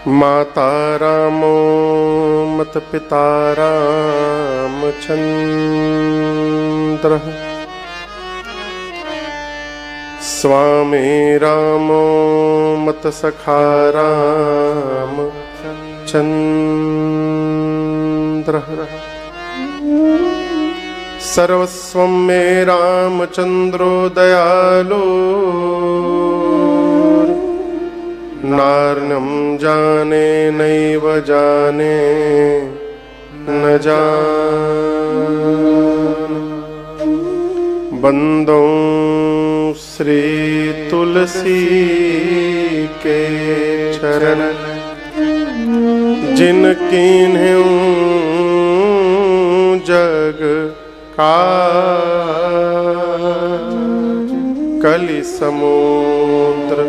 माता रामो मत पिता रामचन्द्रः स्वामी रामो मत सखा रामचन्द्रः सर्वस्वं मे रामचन्द्रो दयालु नार्यं जाने नैव जाने न जाने बंदो श्री तुलसी के चरण जिन कीन्ह्यो जग काज कलि समुद्र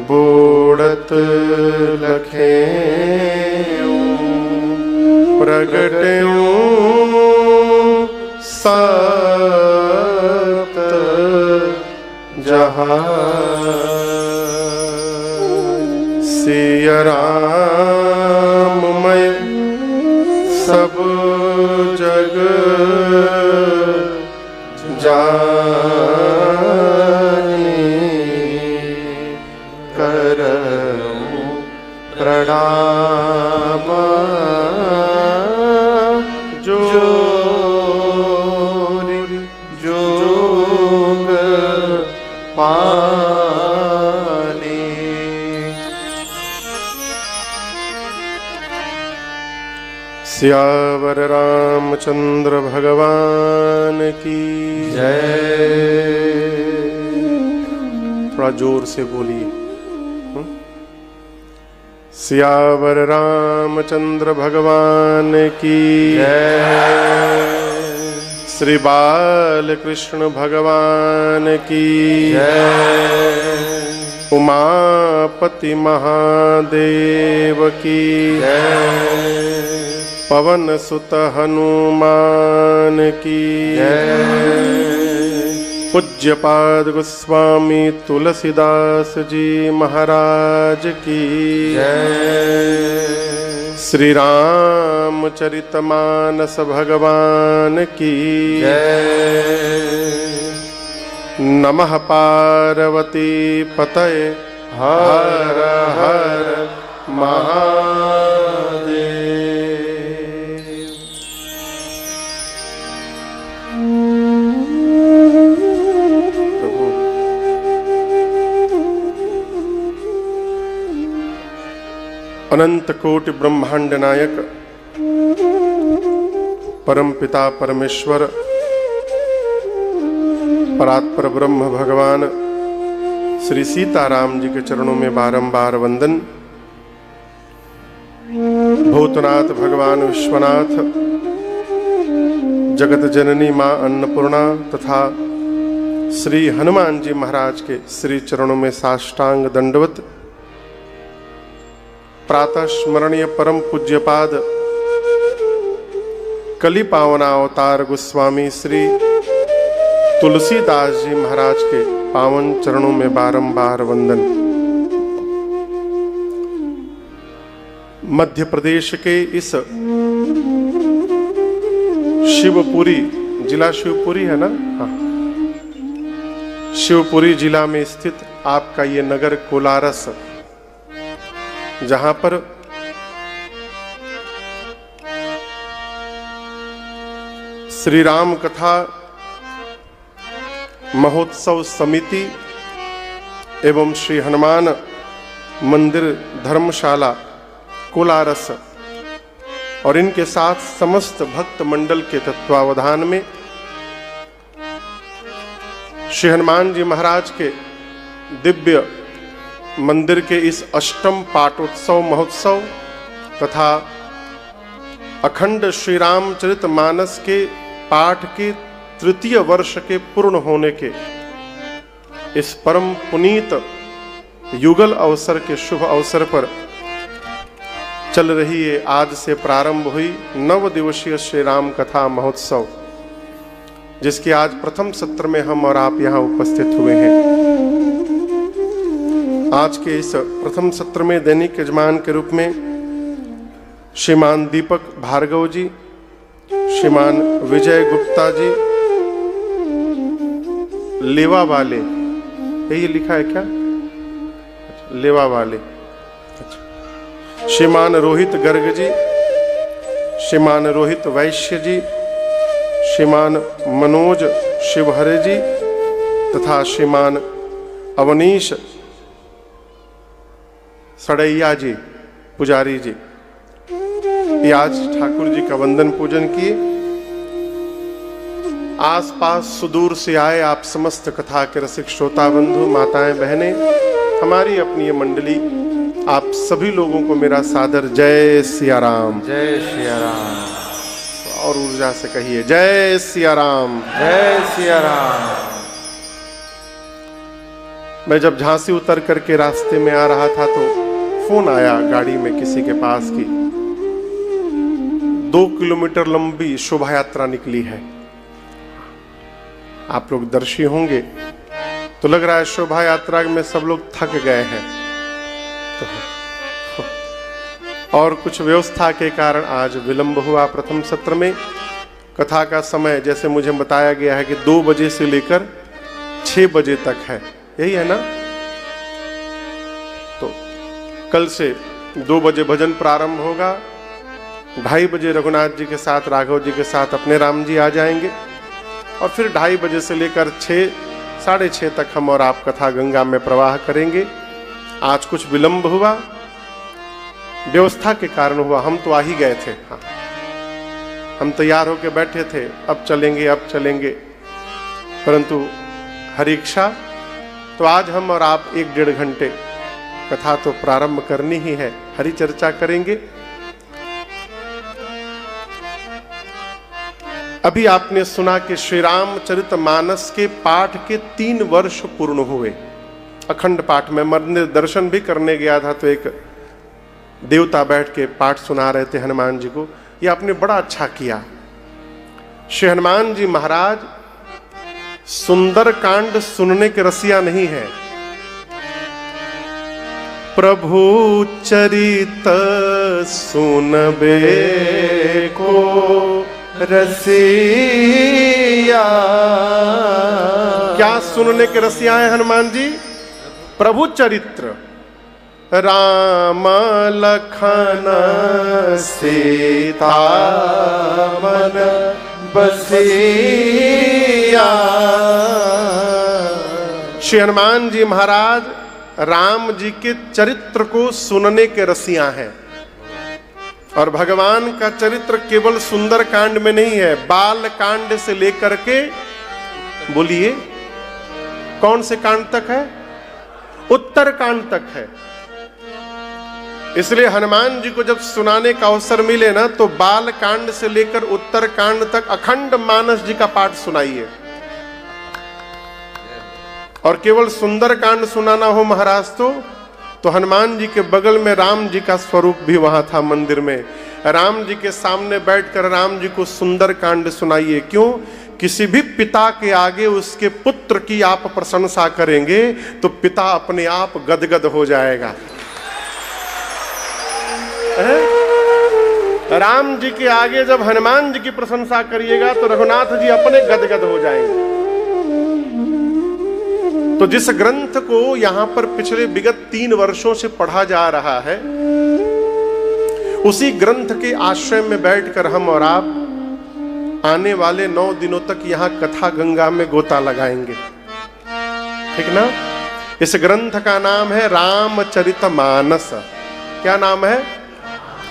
बूढ़त लखे प्रगट्यो सत जहाँ सिय राममय सब जग जानी करऊं प्रणाम जोरि जोग पानी। सियावर रामचंद्र भगवान की जय। थोड़ा जोर से बोलिए। सियावर रामचंद्र भगवान की जय। श्री बाल कृष्ण भगवान की जय। उमापति महादेव की जय। पवन सुत हनुमान की जय। पूज्यपाद गोस्वामी तुलसीदास जी महाराज की जय। श्री रामचरितमानस भगवान की जय। नमः पार्वती पतये हर हर महादेव। अनंत कोटि ब्रह्मांड नायक परम पिता परमेश्वर परात्पर ब्रह्म भगवान श्री सीताराम जी के चरणों में बारंबार वंदन। भूतनाथ भगवान विश्वनाथ जगत जननी मां अन्नपूर्णा तथा श्री हनुमान जी महाराज के श्री चरणों में साष्टांग दंडवत। प्रातः स्मरणीय परम पूज्यपाद कलि पावना अवतार गोस्वामी श्री तुलसीदास जी महाराज के पावन चरणों में बारंबार वंदन। मध्य प्रदेश के इस शिवपुरी जिला, शिवपुरी है ना, हाँ, शिवपुरी जिला में स्थित आपका ये नगर कोलारस, जहां पर श्री राम कथा महोत्सव समिति एवं श्री हनुमान मंदिर धर्मशाला कोलारस और इनके साथ समस्त भक्त मंडल के तत्वावधान में श्री हनुमान जी महाराज के दिव्य मंदिर के इस अष्टम पाठोत्सव महोत्सव तथा अखंड श्री रामचरित मानस के पाठ के तृतीय वर्ष के पूर्ण होने के इस परम पुनीत युगल अवसर के शुभ अवसर पर चल रही है आज से प्रारंभ हुई 9 दिवसीय श्री राम कथा महोत्सव, जिसके आज प्रथम सत्र में हम और आप यहाँ उपस्थित हुए हैं। आज के इस प्रथम सत्र में दैनिक यजमान के रूप में श्रीमान दीपक भार्गव जी, श्रीमान विजय गुप्ता जी, लेवा वाले, यही लिखा है क्या? लेवा वाले। श्रीमान रोहित गर्ग जी, श्रीमान रोहित वैश्य जी, श्रीमान मनोज शिवहरे जी तथा श्रीमान अवनीश सड़ैया जी पुजारी जी, ये आज ठाकुर जी का वंदन पूजन किए। आसपास सुदूर से आए आप समस्त कथा के रसिक श्रोता बंधु, माताएं बहनें, हमारी अपनी ये मंडली, आप सभी लोगों को मेरा सादर जय सिया राम। जय सिया राम। और ऊर्जा से कहिए जय सिया राम। जय सिया राम। मैं जब झांसी उतर करके रास्ते में आ रहा था तो फोन आया गाड़ी में किसी के पास की 2 किलोमीटर लंबी शोभा यात्रा निकली है। आप लोग दर्शी होंगे तो लग रहा है शोभा यात्रा में सब लोग थक गए हैं, तो और कुछ व्यवस्था के कारण आज विलंब हुआ। प्रथम सत्र में कथा का समय जैसे मुझे बताया गया है कि 2 बजे से लेकर 6 बजे तक है, यही है ना? तो कल से 2 बजे भजन प्रारंभ होगा, 2:30 बजे रघुनाथ जी के साथ, राघव जी के साथ अपने राम जी आ जाएंगे और फिर 2:30 बजे से लेकर 6, 6:30 तक हम और आप कथा गंगा में प्रवाह करेंगे। आज कुछ विलंब हुआ, व्यवस्था के कारण हुआ, हम तो आ ही गए थे। हाँ, हम तैयार होके बैठे थे, अब चलेंगे अब चलेंगे, परंतु हरि इच्छा तो आज हम और आप 1-1.5 घंटे कथा तो प्रारंभ करनी ही है, हरि चर्चा करेंगे। अभी आपने सुना कि श्री रामचरितमानस के पाठ के 3 वर्ष पूर्ण हुए। अखंड पाठ में मंदिर दर्शन भी करने गया था तो एक देवता बैठ के पाठ सुना रहे थे हनुमान जी को, ये आपने बड़ा अच्छा किया। श्री हनुमान जी महाराज सुंदर कांड सुनने के रसिया नहीं है, प्रभु चरित सुनबे को रसिया। क्या सुनने के रसिया है हनुमान जी? प्रभु चरित्र, राम लखन सीता मन बसिया। श्री हनुमान जी महाराज राम जी के चरित्र को सुनने के रसिया हैं। और भगवान का चरित्र केवल सुंदर कांड में नहीं है, बाल कांड से लेकर के, बोलिए कौन से कांड तक है? उत्तर कांड तक है। इसलिए हनुमान जी को जब सुनाने का अवसर मिले ना तो बाल कांड से लेकर उत्तर कांड तक अखंड मानस जी का पाठ सुनाइए। और केवल सुंदर कांड सुनाना हो महाराज तो हनुमान जी के बगल में राम जी का स्वरूप भी वहां था मंदिर में। राम जी के सामने बैठकर राम जी को सुंदर कांड सुनाइए। क्यों? किसी भी पिता के आगे उसके पुत्र की आप प्रशंसा करेंगे तो पिता अपने आप गदगद हो जाएगा। राम जी के आगे जब हनुमान जी की प्रशंसा करिएगा तो रघुनाथ जी अपने गदगद हो जाएंगे। तो जिस ग्रंथ को यहां पर पिछले विगत 3 वर्षों से पढ़ा जा रहा है, उसी ग्रंथ के आश्रय में बैठकर हम और आप आने वाले 9 दिनों तक यहां कथा गंगा में गोता लगाएंगे, ठीक ना? इस ग्रंथ का नाम है रामचरितमानस। क्या नाम है?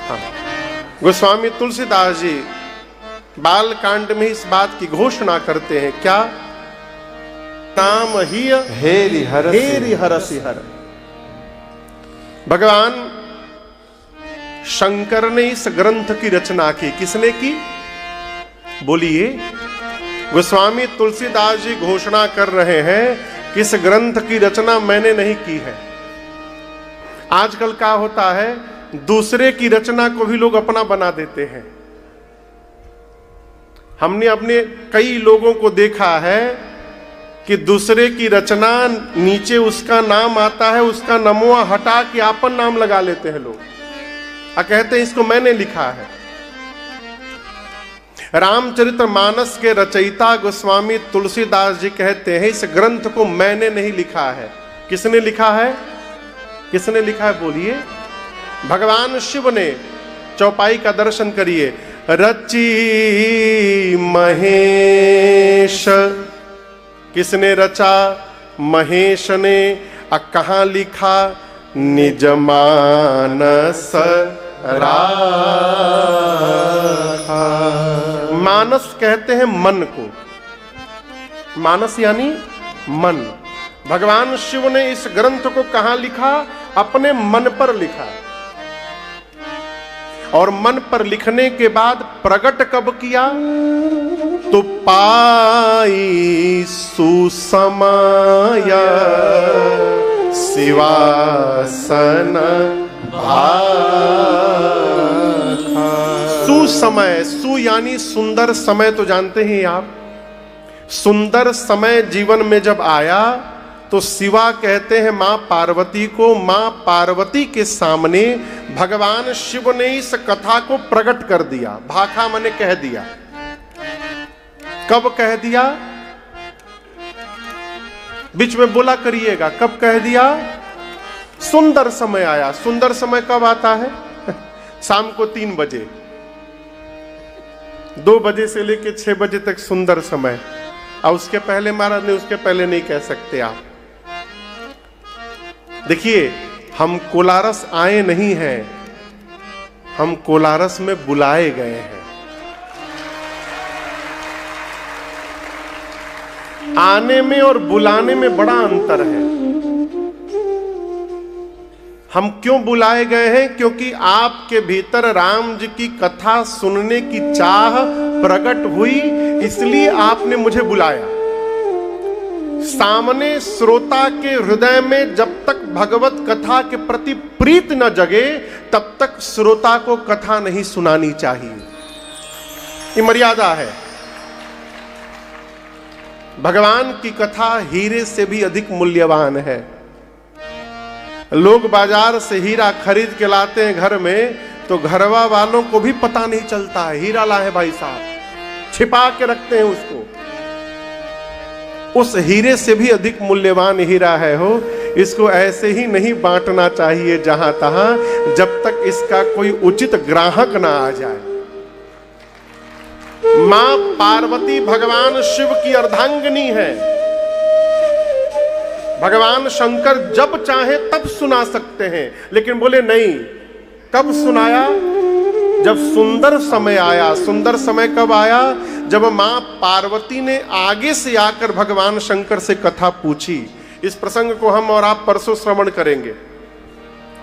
हाँ। गोस्वामी तुलसीदास जी बाल कांड में इस बात की घोषणा करते हैं, क्या? नाम ही हेरि हरसि हर। भगवान शंकर ने इस ग्रंथ की रचना की। किसने की? बोलिए। गोस्वामी तुलसीदास जी घोषणा कर रहे हैं कि इस ग्रंथ की रचना मैंने नहीं की है। आजकल क्या होता है, दूसरे की रचना को भी लोग अपना बना देते हैं। हमने अपने कई लोगों को देखा है कि दूसरे की रचना नीचे उसका नाम आता है, उसका नमवा हटा के आपन नाम लगा लेते हैं लोग और कहते हैं इसको मैंने लिखा है। रामचरितमानस के रचयिता गोस्वामी तुलसीदास जी कहते हैं इस ग्रंथ को मैंने नहीं लिखा है। किसने लिखा है? किसने लिखा है बोलिए? भगवान शिव ने। चौपाई का दर्शन करिए। रची महेश, किसने रचा? महेश ने। कहां लिखा? निज मानस राखा। मानस कहते हैं मन को। मानस यानी मन। भगवान शिव ने इस ग्रंथ को कहां लिखा? अपने मन पर लिखा। और मन पर लिखने के बाद प्रकट कब किया? तो पाई सुसमय शिवासन भाखा। सुसमय, सु यानी सुंदर समय, तो जानते हैं आप। सुंदर समय जीवन में जब आया तो शिवा कहते हैं मां पार्वती को। मां पार्वती के सामने भगवान शिव ने इस कथा को प्रकट कर दिया। भाखा मैंने कह दिया। कब कह दिया? बीच में बोला करिएगा, कब कह दिया? सुंदर समय आया। सुंदर समय कब आता है? शाम को 3 बजे, 2 बजे से लेकर 6 बजे तक सुंदर समय। और उसके पहले महाराज ने, उसके पहले नहीं कह सकते आप। देखिए, हम कोलारस आए नहीं हैं, हम कोलारस में बुलाए गए हैं। आने में और बुलाने में बड़ा अंतर है। हम क्यों बुलाए गए हैं? क्योंकि आपके भीतर राम जी की कथा सुनने की चाह प्रकट हुई, इसलिए आपने मुझे बुलाया। सामने श्रोता के हृदय में जब तक भगवत कथा के प्रति प्रीत न जगे, तब तक श्रोता को कथा नहीं सुनानी चाहिए। ये मर्यादा है। भगवान की कथा हीरे से भी अधिक मूल्यवान है। लोग बाजार से हीरा खरीद के लाते हैं घर में, तो घरवा वालों को भी पता नहीं चलता है हीरा लाए भाई साहब, छिपा के रखते हैं उसको। उस हीरे से भी अधिक मूल्यवान हीरा है हो। इसको ऐसे ही नहीं बांटना चाहिए जहां तहां, जब तक इसका कोई उचित ग्राहक ना आ जाए। मां पार्वती भगवान शिव की अर्धांगिनी है। भगवान शंकर जब चाहे तब सुना सकते हैं, लेकिन बोले नहीं। कब सुनाया? जब सुंदर समय आया। सुंदर समय कब आया? जब मां पार्वती ने आगे से आकर भगवान शंकर से कथा पूछी। इस प्रसंग को हम और आप परसों श्रवण करेंगे।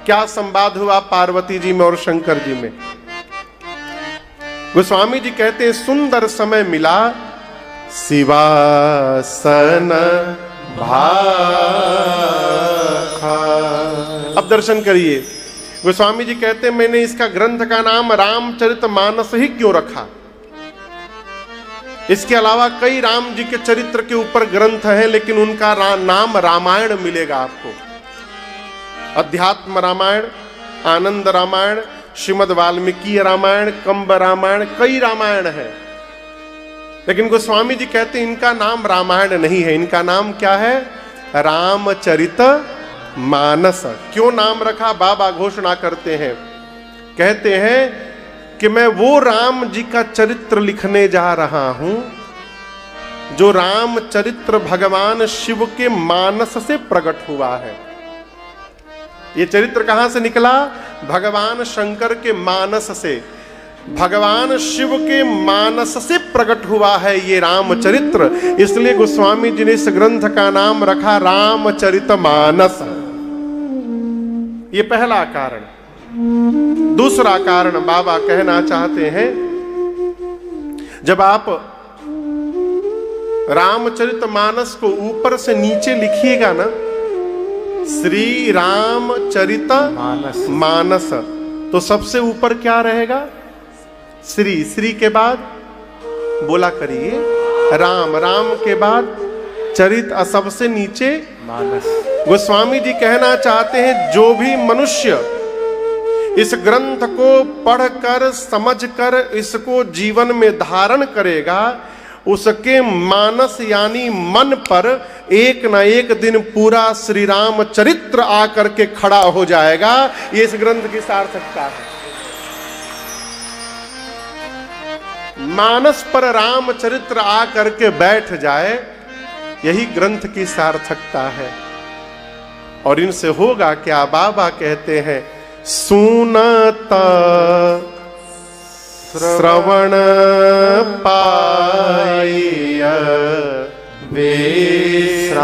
क्या संवाद हुआ पार्वती जी में और शंकर जी में? गोस्वामी जी कहते हैं सुंदर समय मिला, शिवासन भाखा। अब दर्शन करिए। गोस्वामी जी कहते हैं मैंने इसका ग्रंथ का नाम रामचरितमानस ही क्यों रखा? इसके अलावा कई राम जी के चरित्र के ऊपर ग्रंथ हैं, लेकिन उनका नाम रामायण मिलेगा आपको। अध्यात्म रामायण, आनंद रामायण, श्रीमद् वाल्मीकि रामायण, कंब रामायण, कई रामायण है। लेकिन गोस्वामी जी कहते हैं इनका नाम रामायण नहीं है, इनका नाम क्या है? रामचरितमानस। क्यों नाम रखा? बाबा घोषणा करते हैं, कहते हैं कि मैं वो राम जी का चरित्र लिखने जा रहा हूं जो रामचरित्र भगवान शिव के मानस से प्रकट हुआ है। ये चरित्र कहां से निकला? भगवान शंकर के मानस से, भगवान शिव के मानस से प्रकट हुआ है ये रामचरित्र। इसलिए गोस्वामी जी ने इस ग्रंथ का नाम रखा रामचरितमानस। ये पहला कारण। दूसरा कारण बाबा कहना चाहते हैं, जब आप रामचरितमानस को ऊपर से नीचे लिखिएगा ना, श्री रामचरित मानस, तो सबसे ऊपर क्या रहेगा? श्री। श्री के बाद बोला करिए राम, राम के बाद चरित और सबसे नीचे मानस। गोस्वामी जी कहना चाहते हैं जो भी मनुष्य इस ग्रंथ को पढ़कर समझकर इसको जीवन में धारण करेगा, उसके मानस यानी मन पर एक न एक दिन पूरा श्री राम चरित्र आकर के खड़ा हो जाएगा। ये इस ग्रंथ की सार्थकता है। मानस पर राम चरित्र आकर के बैठ जाए, यही ग्रंथ की सार्थकता है। और इनसे होगा क्या? बाबा कहते हैं सुनत श्रवण पाइय विश्राम।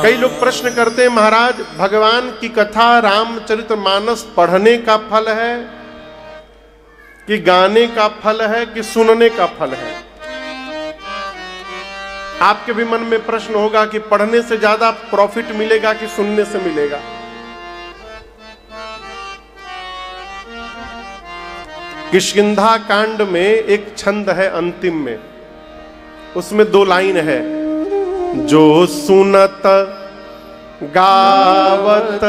कई लोग प्रश्न करते हैं महाराज भगवान की कथा रामचरितमानस पढ़ने का फल है कि गाने का फल है कि सुनने का फल है? आपके भी मन में प्रश्न होगा कि पढ़ने से ज्यादा प्रॉफिट मिलेगा कि सुनने से मिलेगा? किष्किंधा कांड में एक छंद है अंतिम में, उसमें 2 लाइन है। जो सुनत गावत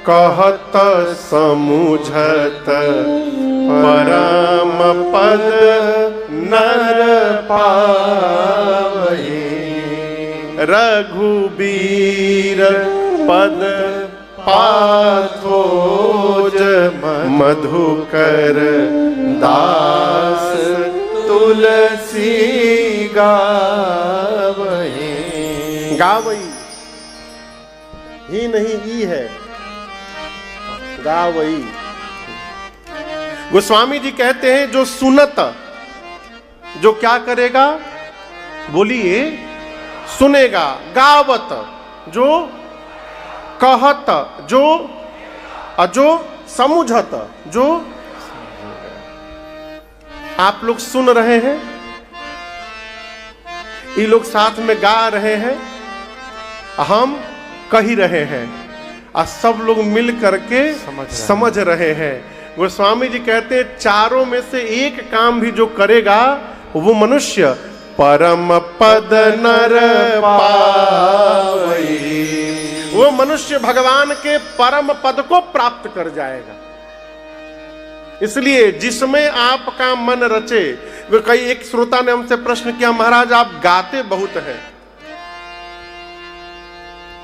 कहत समुझत परम पद नर पावहि। रघुबीर पद पाथोज मधुकर दास तुलसी गावहि। गावई ही नहीं ई है, गावई। गोस्वामी जी कहते हैं जो सुनत, जो क्या करेगा? बोलिए, सुनेगा। गावत, जो कहत, जो अजो समुझत, जो आप लोग सुन रहे हैं, ये लोग साथ में गा रहे हैं, हम कही रहे हैं और सब लोग मिल करके समझ रहे हैं। गोस्वामी जी कहते हैं चारों में से एक काम भी जो करेगा वो मनुष्य परम पद नर पावई, वो मनुष्य भगवान के परम पद को प्राप्त कर जाएगा। इसलिए जिसमें आपका मन रचे। कई एक श्रोता ने हमसे प्रश्न किया महाराज आप गाते बहुत हैं।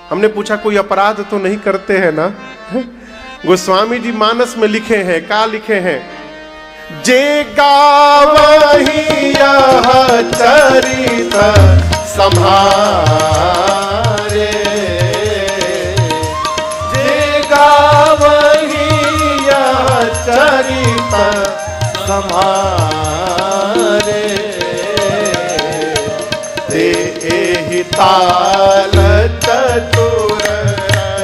हमने पूछा कोई अपराध तो नहीं करते हैं ना? गोस्वामी जी मानस में लिखे हैं, क्या लिखे हैं? जे गावहि यह चरित सम्हारे, जे गावहि यह चरित सम्हारे, ते एहि ताल चतुर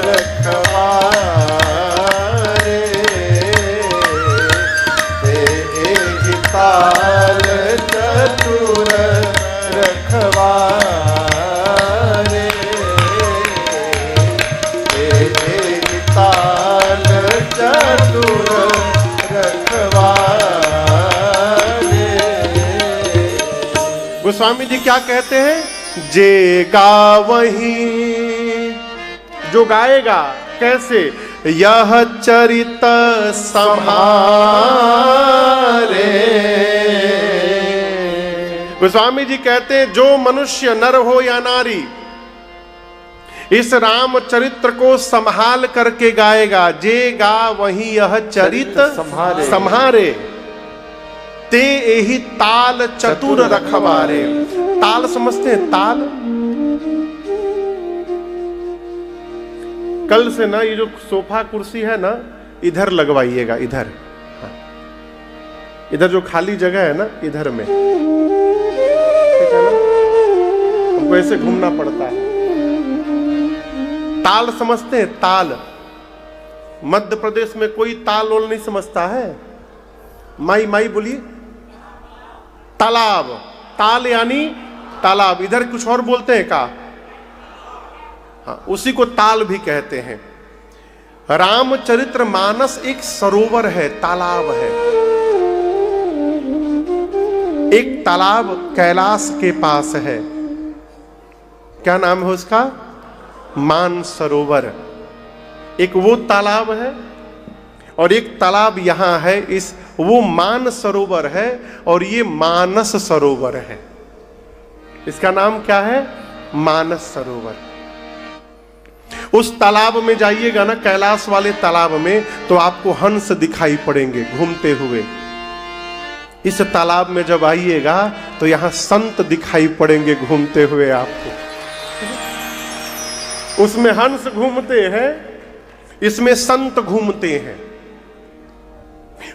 रखवारे, ते एहि ताल चतुर रखवारे, ते एहि ताल चतुर रखवारे। गोस्वामी जी क्या कहते हैं? जे गावहि, जो गाएगा कैसे? यह चरित सम्हारे। गोस्वामी जी कहते हैं जो मनुष्य नर हो या नारी इस राम चरित्र को संभाल करके गाएगा, जे गा वही यह चरित संहारे, ते एहि ताल चतुर रखवारे। ताल समझते हैं? ताल कल से ना ये जो सोफा कुर्सी है ना इधर लगवाइएगा, इधर इधर जो खाली जगह है ना इधर में, ठीक है ना? हमको ऐसे घूमना पड़ता है। ताल समझते हैं? ताल मध्य प्रदेश में कोई ताल ओल नहीं समझता है? माई माई बोलिए। तालाब, ताल यानी तालाब, इधर कुछ और बोलते हैं का? हाँ, उसी को ताल भी कहते हैं। रामचरित्र मानस एक सरोवर है, तालाब है। एक तालाब कैलाश के पास है, क्या नाम है उसका? मानसरोवर। एक वो तालाब है और एक तालाब यहां है, इस वो मानसरोवर है और ये मानस सरोवर है। इसका नाम क्या है? मानस सरोवर। उस तालाब में जाइएगा ना, कैलाश वाले तालाब में, तो आपको हंस दिखाई पड़ेंगे घूमते हुए। इस तालाब में जब आइएगा तो यहां संत दिखाई पड़ेंगे घूमते हुए आपको। उसमें हंस घूमते हैं, इसमें संत घूमते हैं।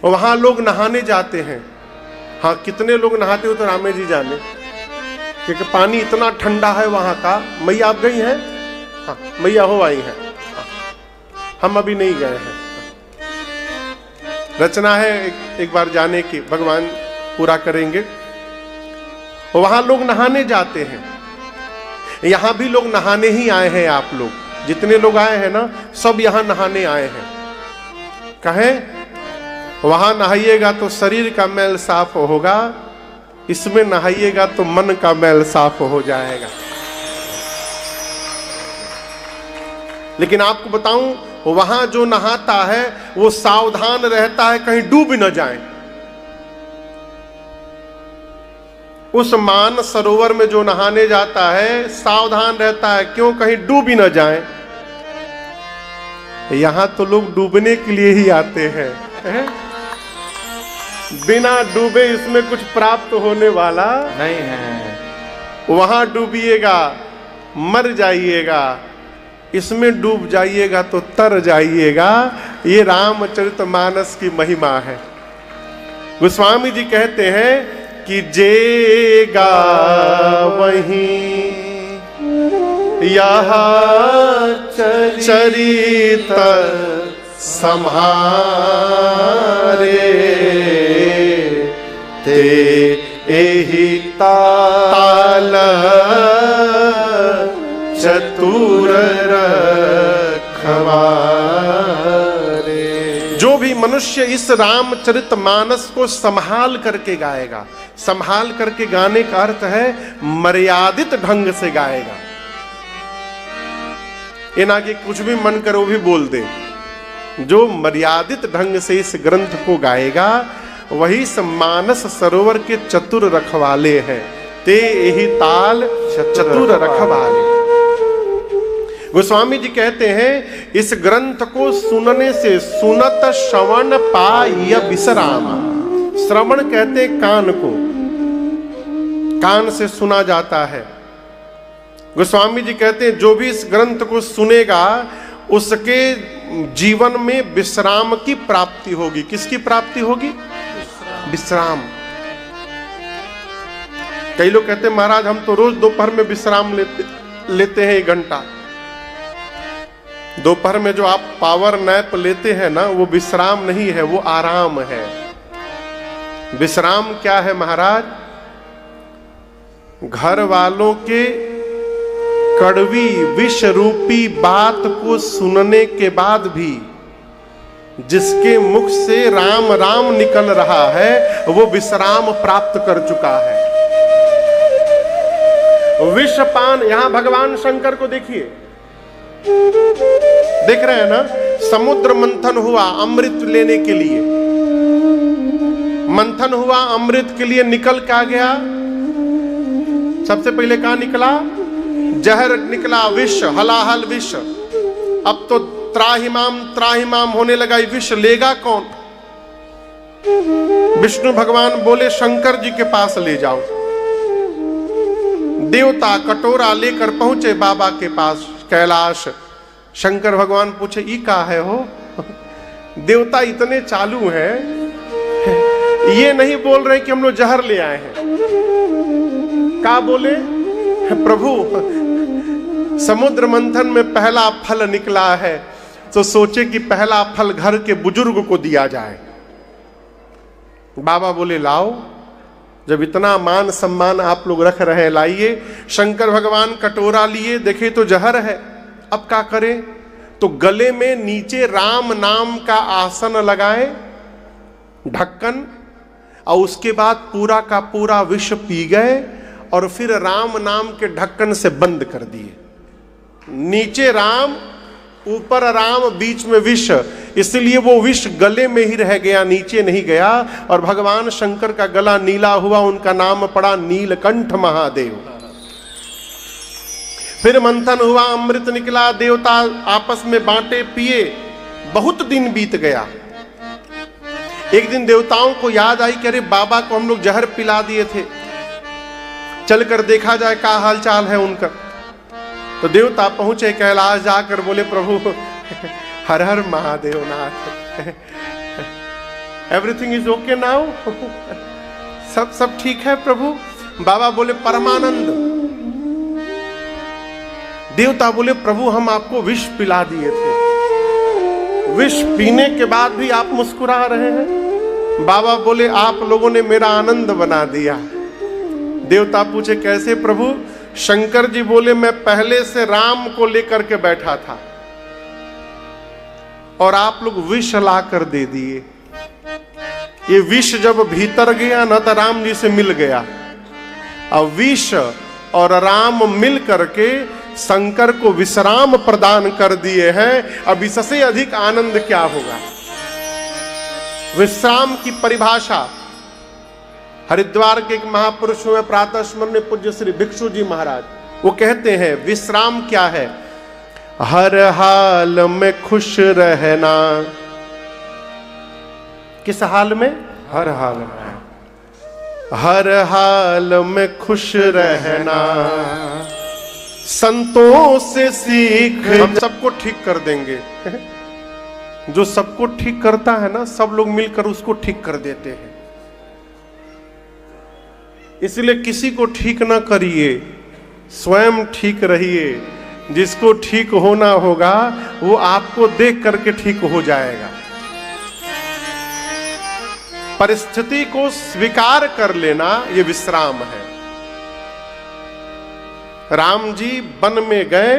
वहां लोग नहाने जाते हैं। हाँ, कितने लोग नहाते हो तो रामे जी जाने, क्योंकि पानी इतना ठंडा है वहां का। मैया आप गई हैं? हाँ, मैया हो आई हैं। हाँ, हम अभी नहीं गए हैं। रचना है एक बार जाने की, भगवान पूरा करेंगे। वहां लोग नहाने जाते हैं। यहां भी लोग नहाने ही आए हैं। आप लोग जितने लोग आए हैं ना, सब यहां नहाने आए हैं। कहें वहां नहाइएगा तो शरीर का मैल साफ होगा, इसमें नहाइएगा तो मन का मैल साफ हो जाएगा। लेकिन आपको बताऊं, वहां जो नहाता है वो सावधान रहता है कहीं डूब न जाए। उस मान सरोवर में जो नहाने जाता है सावधान रहता है, क्यों? कहीं डूब ही न जाए। यहां तो लोग डूबने के लिए ही आते हैं, बिना डूबे इसमें कुछ प्राप्त होने वाला नहीं है। वहां डूबिएगा मर जाइएगा, इसमें डूब जाइएगा तो तर जाइएगा। ये रामचरितमानस की महिमा है। गोस्वामी जी कहते हैं कि जेगा वहीं यह चरित सम्हारे, ते एहि ताल चतुर रखवारे। जो भी मनुष्य इस रामचरितमानस को संभाल करके गाएगा, संभाल करके गाने का अर्थ है मर्यादित ढंग से गाएगा। ये ना कि कुछ भी मन करे वो भी बोल दे। जो मर्यादित ढंग से इस ग्रंथ को गाएगा वही मानस सरोवर के चतुर रखवाले हैं। ते यही ताल चतुर रखवाले। गोस्वामी जी कहते हैं इस ग्रंथ को सुनने से सुनत श्रवण पाय विश्राम। श्रवण कहते कान को, कान से सुना जाता है। गोस्वामी जी कहते हैं जो भी इस ग्रंथ को सुनेगा उसके जीवन में विश्राम की प्राप्ति होगी। किसकी प्राप्ति होगी? विश्राम। कई लोग कहते हैं महाराज हम तो रोज दोपहर में विश्राम लेते हैं 1 घंटा। दोपहर में जो आप पावर नैप लेते हैं ना, वो विश्राम नहीं है, वो आराम है। विश्राम क्या है महाराज? घर वालों के कड़वी विष रूपी बात को सुनने के बाद भी जिसके मुख से राम राम निकल रहा है वो विश्राम प्राप्त कर चुका है। विषपान, यहां भगवान शंकर को देखिए, देख रहे हैं ना, समुद्र मंथन हुआ अमृत लेने के लिए, मंथन हुआ अमृत के लिए, निकल क्या गया? सबसे पहले कहां निकला? जहर निकला, विष, हलाहल विष। अब तो त्राहिमाम होने लगा। विष लेगा कौन? विष्णु भगवान बोले शंकर जी के पास ले जाओ। देवता कटोरा लेकर पहुंचे बाबा के पास कैलाश। शंकर भगवान पूछे ई का है हो? देवता इतने चालू हैं, ये नहीं बोल रहे कि हम लोग जहर ले आए हैं। का बोले? प्रभु समुद्र मंथन में पहला फल निकला है तो सोचे कि पहला फल घर के बुजुर्ग को दिया जाए। बाबा बोले लाओ, जब इतना मान सम्मान आप लोग रख रहे हैं लाइए। शंकर भगवान कटोरा लिए, देखे तो जहर है। अब क्या करें? तो गले में नीचे राम नाम का आसन लगाए, ढक्कन, और उसके बाद पूरा का पूरा विष पी गए और फिर राम नाम के ढक्कन से बंद कर दिए। नीचे राम, ऊपर राम, बीच में विष, इसलिए वो विष गले में ही रह गया, नीचे नहीं गया। और भगवान शंकर का गला नीला हुआ, उनका नाम पड़ा नीलकंठ महादेव। फिर मंथन हुआ, अमृत निकला, देवता आपस में बांटे, पिए, बहुत दिन बीत गया। एक दिन देवताओं को याद आई कि अरे बाबा को हम लोग जहर पिला दिए थे, चलकर देखा जाए क्या हाल चाल है उनका। तो देवता पहुंचे कैलाश, जाकर बोले प्रभु हर हर महादेव नाथ, एवरीथिंग इज ओके नाउ, सब ठीक है प्रभु। बाबा बोले परमानंद। देवता बोले प्रभु हम आपको विष पिला दिए थे, विष पीने के बाद भी आप मुस्कुरा रहे हैं। बाबा बोले आप लोगों ने मेरा आनंद बना दिया। देवता पूछे कैसे प्रभु? शंकर जी बोले मैं पहले से राम को लेकर के बैठा था और आप लोग विष ला कर दे दिए। ये विष जब भीतर गया ना तो राम जी से मिल गया, और विष और राम मिल करके शंकर को विश्राम प्रदान कर दिए हैं। अब इससे अधिक आनंद क्या होगा? विश्राम की परिभाषा हरिद्वार के एक महापुरुष हुए प्रातः स्मरणीय पूज्य श्री भिक्षु जी महाराज, वो कहते हैं विश्राम क्या है? हर हाल में खुश रहना। किस हाल में? हर हाल में, हर हाल में खुश रहना, संतों से सीख। हम सबको ठीक कर देंगे। जो सबको ठीक करता है ना, सब लोग मिलकर उसको ठीक कर देते हैं। इसलिए किसी को ठीक ना करिए, स्वयं ठीक रहिए। जिसको ठीक होना होगा वो आपको देख करके ठीक हो जाएगा। परिस्थिति को स्वीकार कर लेना ये विश्राम है। राम जी वन में गए,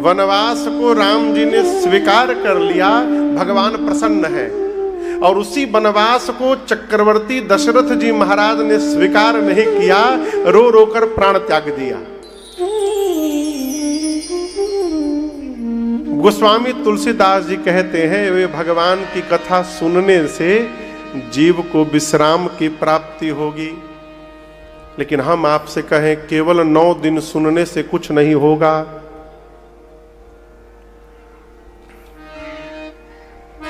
वनवास को राम जी ने स्वीकार कर लिया, भगवान प्रसन्न है। और उसी वनवास को चक्रवर्ती दशरथ जी महाराज ने स्वीकार नहीं किया, रो रो कर प्राण त्याग दिया। गोस्वामी तुलसीदास जी कहते हैं वे भगवान की कथा सुनने से जीव को विश्राम की प्राप्ति होगी। लेकिन हम आपसे कहें केवल 9 दिन सुनने से कुछ नहीं होगा।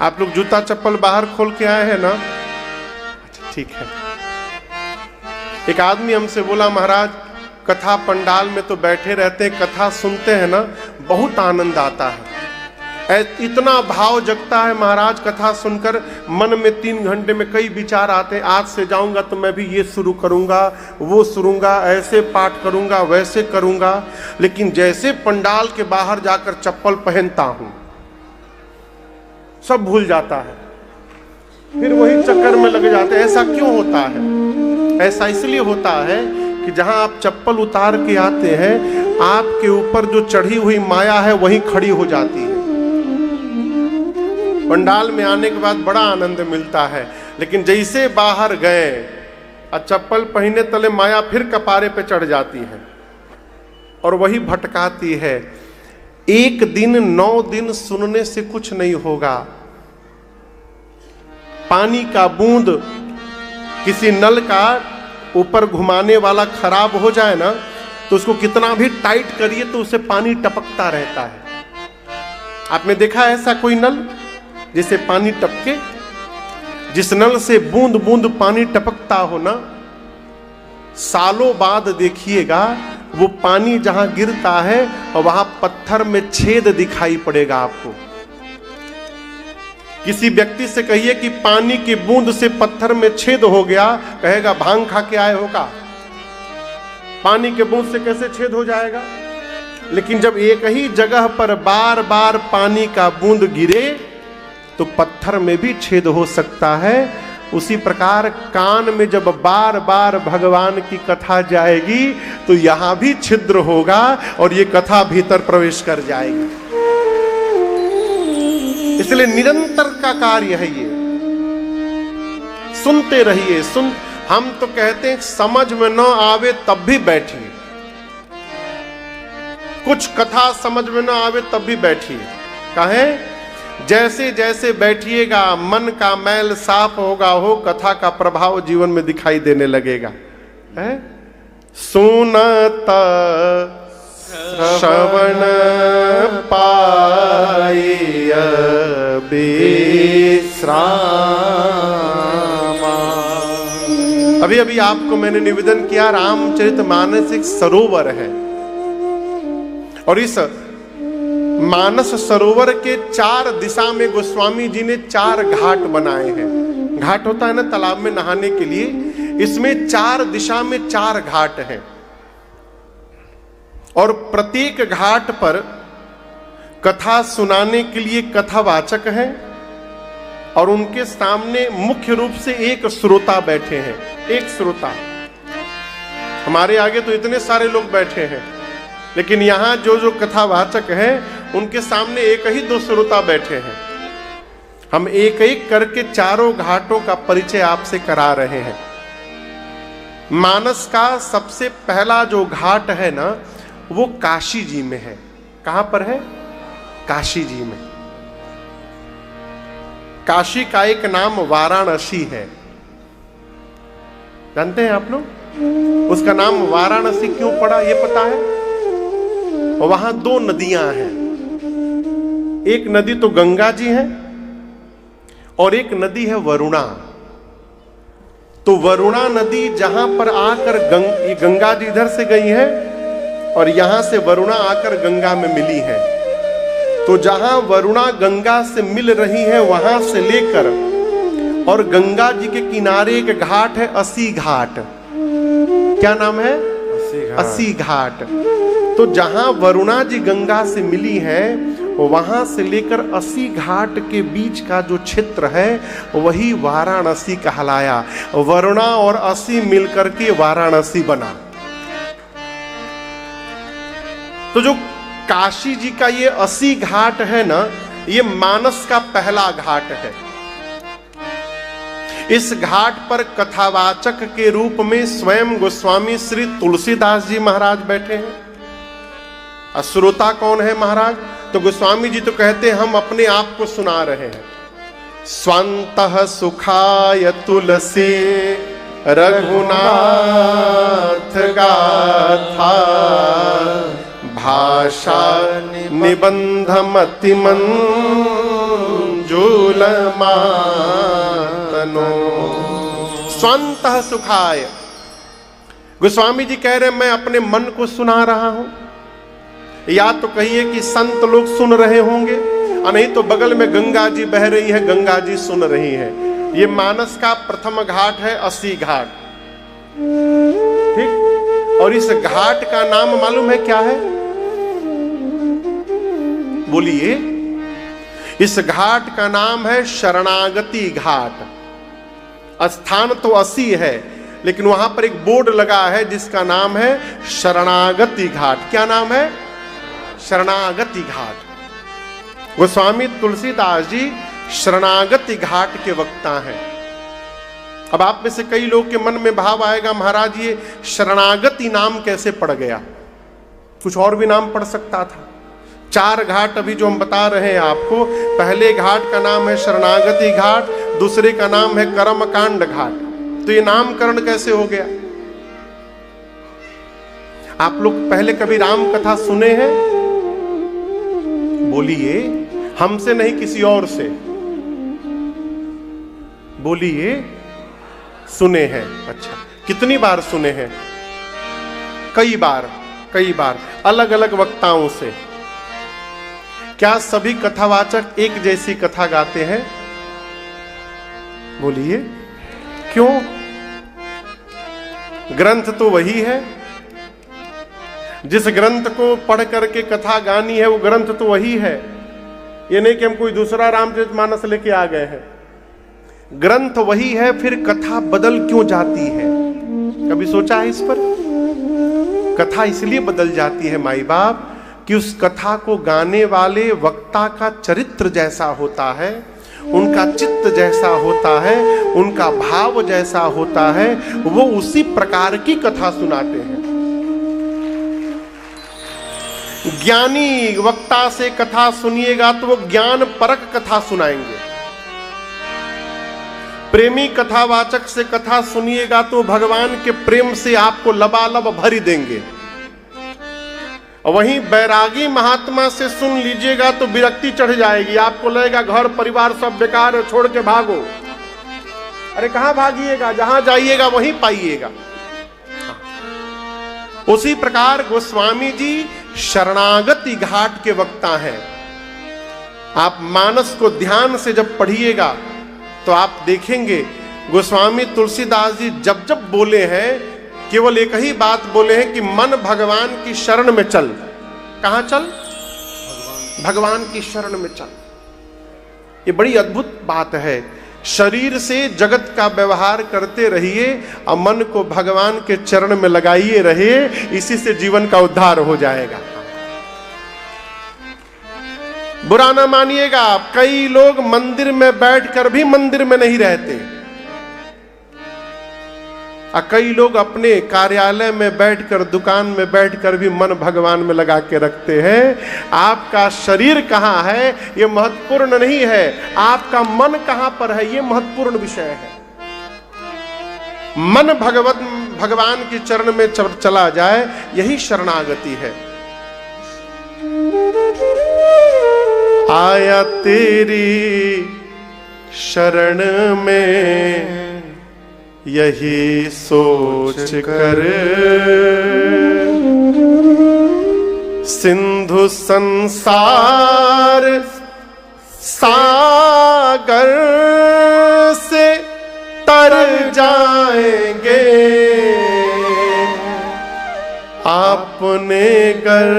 आप लोग जूता चप्पल बाहर खोल के आए हैं ना? अच्छा ठीक है। एक आदमी हमसे बोला महाराज कथा पंडाल में तो बैठे रहते हैं, कथा सुनते हैं ना बहुत आनंद आता है, इतना भाव जगता है महाराज कथा सुनकर, मन में 3 घंटे में कई विचार आते हैं। आज से जाऊंगा तो मैं भी ये शुरू करूंगा, वो शुरूंगा, ऐसे पाठ करूंगा, वैसे करूंगा। लेकिन जैसे पंडाल के बाहर जाकर चप्पल पहनता हूं सब भूल जाता है, फिर वही चक्कर में लग जाते हैं। ऐसा क्यों होता है? ऐसा इसलिए होता है कि जहां आप चप्पल उतार के आते हैं, आपके ऊपर जो चढ़ी हुई माया है वही खड़ी हो जाती है। पंडाल में आने के बाद बड़ा आनंद मिलता है, लेकिन जैसे बाहर गए और चप्पल पहने तले माया फिर कपारे पे चढ़ जाती है और वही भटकाती है। 1 दिन 9 दिन सुनने से कुछ नहीं होगा। पानी का बूंद किसी नल का ऊपर घुमाने वाला खराब हो जाए ना, तो उसको कितना भी टाइट करिए तो उसे पानी टपकता रहता है। आपने देखा ऐसा कोई नल जिसे पानी टपके? जिस नल से बूंद बूंद पानी टपकता हो ना, सालों बाद देखिएगा वो पानी जहां गिरता है और वहां पत्थर में छेद दिखाई पड़ेगा आपको। किसी व्यक्ति से कहिए कि पानी की बूंद से पत्थर में छेद हो गया, कहेगा भांग खा के आए हो का? पानी के बूंद से कैसे छेद हो जाएगा? लेकिन जब एक ही जगह पर बार बार पानी का बूंद गिरे तो पत्थर में भी छेद हो सकता है। उसी प्रकार कान में जब बार बार भगवान की कथा जाएगी तो यहां भी छिद्र होगा और ये कथा भीतर प्रवेश कर जाएगी। इसलिए निरंतर का कार्य है ये। सुनते रहिए। हम तो कहते हैं समझ में न आवे तब भी बैठिए, कुछ कथा समझ में न आवे तब भी बैठिए। कहे जैसे जैसे बैठिएगा मन का मैल साफ होगा, हो कथा का प्रभाव जीवन में दिखाई देने लगेगा। है सुनत श्रवण पाइय विश्रामा। अभी अभी आपको मैंने निवेदन किया, रामचरितमानस एक सरोवर है और इस मानस सरोवर के 4 दिशा में गोस्वामी जी ने 4 घाट बनाए हैं। घाट होता है ना तालाब में नहाने के लिए, इसमें 4 दिशा में 4 घाट हैं और प्रत्येक घाट पर कथा सुनाने के लिए कथावाचक हैं और उनके सामने मुख्य रूप से एक श्रोता बैठे हैं। एक श्रोता, हमारे आगे तो इतने सारे लोग बैठे हैं, लेकिन यहां जो कथावाचक हैं उनके सामने एक ही 2 श्रोता बैठे हैं। हम एक एक करके 4 घाटों का परिचय आपसे करा रहे हैं। मानस का सबसे पहला जो घाट है ना, वो काशी जी में है। कहां पर है? काशी जी में। काशी का एक नाम वाराणसी है, जानते हैं आप लोग? उसका नाम वाराणसी क्यों पड़ा ये पता है? वहां 2 नदियां हैं। एक नदी तो गंगा जी है और एक नदी है वरुणा। तो वरुणा नदी जहां पर आकर गंगा जी इधर से गई है और यहां से वरुणा आकर गंगा में मिली है। तो जहां वरुणा गंगा से मिल रही है वहां से लेकर और गंगा जी के किनारे एक घाट है 80 घाट। क्या नाम है? 80 घाट। तो जहां वरुणा जी गंगा से मिली है वहां से लेकर 80 घाट के बीच का जो क्षेत्र है वही वाराणसी कहलाया। वरुणा और 80 मिलकर के वाराणसी बना। तो जो काशी जी का ये 80 घाट है ना, ये मानस का पहला घाट है। इस घाट पर कथावाचक के रूप में स्वयं गोस्वामी श्री तुलसीदास जी महाराज बैठे हैं। श्रोता कौन है महाराज? तो गोस्वामी जी तो कहते हैं हम अपने आप को सुना रहे हैं। स्वंतः सुखाय तुलसी रघुनाथ गाथा भाषा निबंध मतिमंजुलमातनो। स्वंतः सुखाय, गोस्वामी जी कह रहे हैं मैं अपने मन को सुना रहा हूं। या तो कहिए कि संत लोग सुन रहे होंगे, और नहीं तो बगल में गंगा जी बह रही है, गंगा जी सुन रही है। ये मानस का प्रथम घाट है 80 घाट। ठीक। और इस घाट का नाम मालूम है क्या है? बोलिए। इस घाट का नाम है शरणागति घाट। स्थान तो 80 है, लेकिन वहां पर एक बोर्ड लगा है जिसका नाम है शरणागति घाट। क्या नाम है? शरणागति घाट। गोस्वामी तुलसीदास जी शरणागति घाट के वक्ता हैं। अब आप में से कई लोग के मन में भाव आएगा, महाराज ये शरणागति नाम कैसे पड़ गया? कुछ और भी नाम पड़ सकता था। 4 घाट अभी जो हम बता रहे हैं आपको, पहले घाट का नाम है शरणागति घाट, दूसरे का नाम है कर्मकांड घाट। तो ये नामकरण कैसे हो गया? आप लोग पहले कभी राम कथा सुने हैं? बोलिए। हमसे नहीं, किसी और से बोलिए। सुने हैं। अच्छा, कितनी बार सुने हैं? कई बार, कई बार, अलग अलग वक्ताओं से। क्या सभी कथावाचक एक जैसी कथा गाते हैं? बोलिए। क्यों? ग्रंथ तो वही है। जिस ग्रंथ को पढ़ करके कथा गानी है वो ग्रंथ तो वही है। ये नहीं कि हम कोई दूसरा रामचरितमानस लेके आ गए हैं। ग्रंथ वही है, फिर कथा बदल क्यों जाती है? कभी सोचा है इस पर? कथा इसलिए बदल जाती है माई बाप कि उस कथा को गाने वाले वक्ता का चरित्र जैसा होता है, उनका चित्त जैसा होता है, उनका भाव जैसा होता है, वो उसी प्रकार की कथा सुनाते हैं। ज्ञानी वक्ता से कथा सुनिएगा तो वो ज्ञान परक कथा सुनाएंगे। प्रेमी कथावाचक से कथा सुनिएगा तो भगवान के प्रेम से आपको लबालब भरी देंगे। वहीं बैरागी महात्मा से सुन लीजिएगा तो विरक्ति चढ़ जाएगी, आपको लगेगा घर परिवार सब बेकार है, छोड़ के भागो। अरे कहां भागिएगा, जहां जाइएगा वहीं पाइएगा। उसी प्रकार गोस्वामी जी शरणागति घाट के वक्ता हैं। आप मानस को ध्यान से जब पढ़िएगा तो आप देखेंगे गोस्वामी तुलसीदास जी जब जब बोले हैं केवल एक ही बात बोले हैं कि मन भगवान की शरण में चल। कहां चल? भगवान की शरण में चल। ये बड़ी अद्भुत बात है। शरीर से जगत का व्यवहार करते रहिए और मन को भगवान के चरण में लगाइए रहिए, इसी से जीवन का उद्धार हो जाएगा। बुरा ना मानिएगा, कई लोग मंदिर में बैठकर भी मंदिर में नहीं रहते, और कई लोग अपने कार्यालय में बैठकर, दुकान में बैठकर भी मन भगवान में लगा के रखते हैं। आपका शरीर कहाँ है ये महत्वपूर्ण नहीं है, आपका मन कहाँ पर है ये महत्वपूर्ण विषय है। मन भगवान की चरण में चला जाए, यही शरणागति है। आया तेरी शरण में यही सोच कर, सिंधु संसार सागर से तर जाएंगे, आपने गर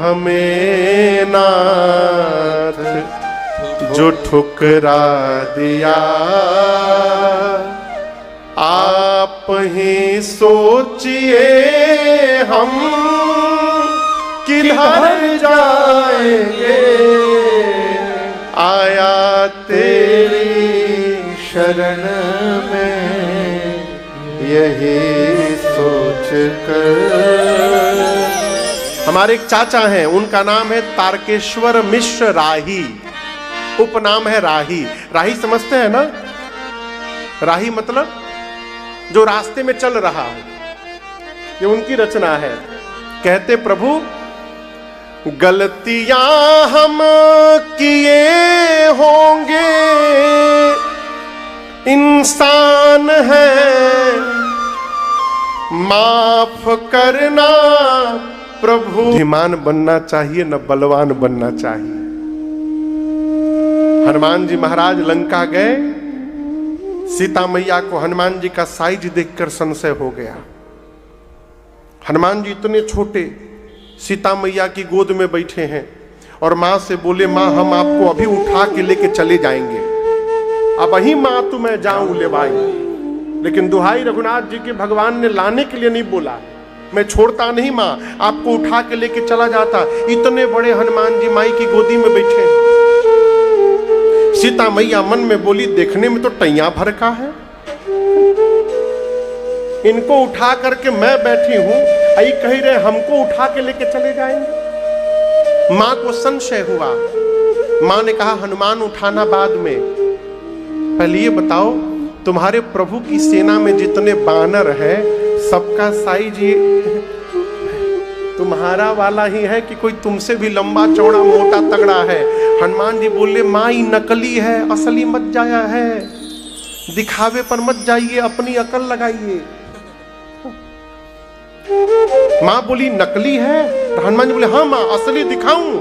हमें नाथ जो ठुकरा दिया, आप ही सोचिए हम किधर जाएंगे। आया तेरी शरण में यही सोच कर। हमारे एक चाचा हैं, उनका नाम है तारकेश्वर मिश्र राही, उपनाम है राही। राही समझते हैं ना? राही मतलब जो रास्ते में चल रहा हो, ये उनकी रचना है। कहते प्रभु गलतियां हम किए होंगे, इंसान है माफ करना प्रभु। बुद्धिमान बनना चाहिए न बलवान बनना चाहिए। हनुमान जी महाराज लंका गए, सीता मैया को हनुमान जी का साइज देखकर संशय हो गया। हनुमान जी इतने छोटे सीता मैया की गोद में बैठे हैं और मां से बोले, मां हम आपको अभी उठा के लेके चले जाएंगे, अब वही मां तू मैं जाऊं ले भाई। लेकिन दुहाई रघुनाथ जी के, भगवान ने लाने के लिए नहीं बोला, मैं छोड़ता नहीं मां, आपको उठा के लेके चला जाता। इतने बड़े हनुमान जी माई की गोदी में बैठे। सीता मैया मन में बोली, देखने में तो टैया भर का है, इनको उठा करके मैं बैठी हूं, आई कह रहे हमको उठा के लेके चले जाएंगे। मां को संशय हुआ। मां ने कहा, हनुमान उठाना बाद में, पहले ये बताओ तुम्हारे प्रभु की सेना में जितने बानर हैं सबका साइज ये तुम्हारा वाला ही है कि कोई तुमसे भी लंबा चौड़ा मोटा तगड़ा है? हनुमान जी बोले, मां ही नकली है, असली मत जाया है, दिखावे पर मत जाइए, अपनी अकल लगाइए। मां बोली नकली है, तो हनुमान जी बोले हाँ मां असली दिखाऊं?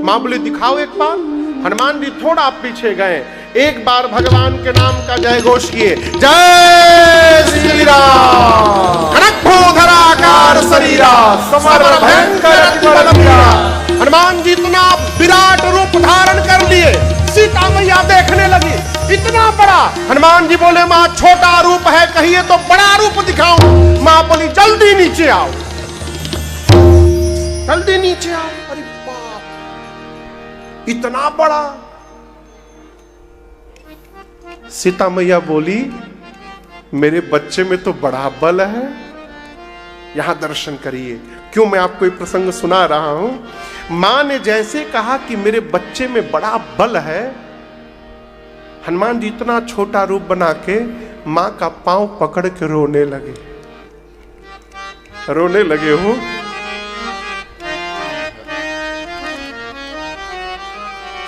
मां बोले दिखाओ एक बार। हनुमान जी थोड़ा पीछे गए, एक बार भगवान के नाम का जय घोष किए, जय श्री राम। खड़गभूधराकार शरीरा समर भयंकर। हनुमान जी इतना विराट रूप धारण कर लिए, सीता मैया देखने लगी, इतना बड़ा। हनुमान जी बोले, मां छोटा रूप है, कहिए तो बड़ा रूप दिखाऊं? मां बोली, जल्दी नीचे आओ, जल्दी नीचे आओ। अरे बाप, इतना बड़ा। सीता मैया बोली मेरे बच्चे में तो बड़ा बल है, यहां दर्शन करिए। क्यों मैं आपको एक प्रसंग सुना रहा हूं। मां ने जैसे कहा कि मेरे बच्चे में बड़ा बल है, हनुमान जी इतना छोटा रूप बना के मां का पांव पकड़ के रोने लगे। रोने लगे हो।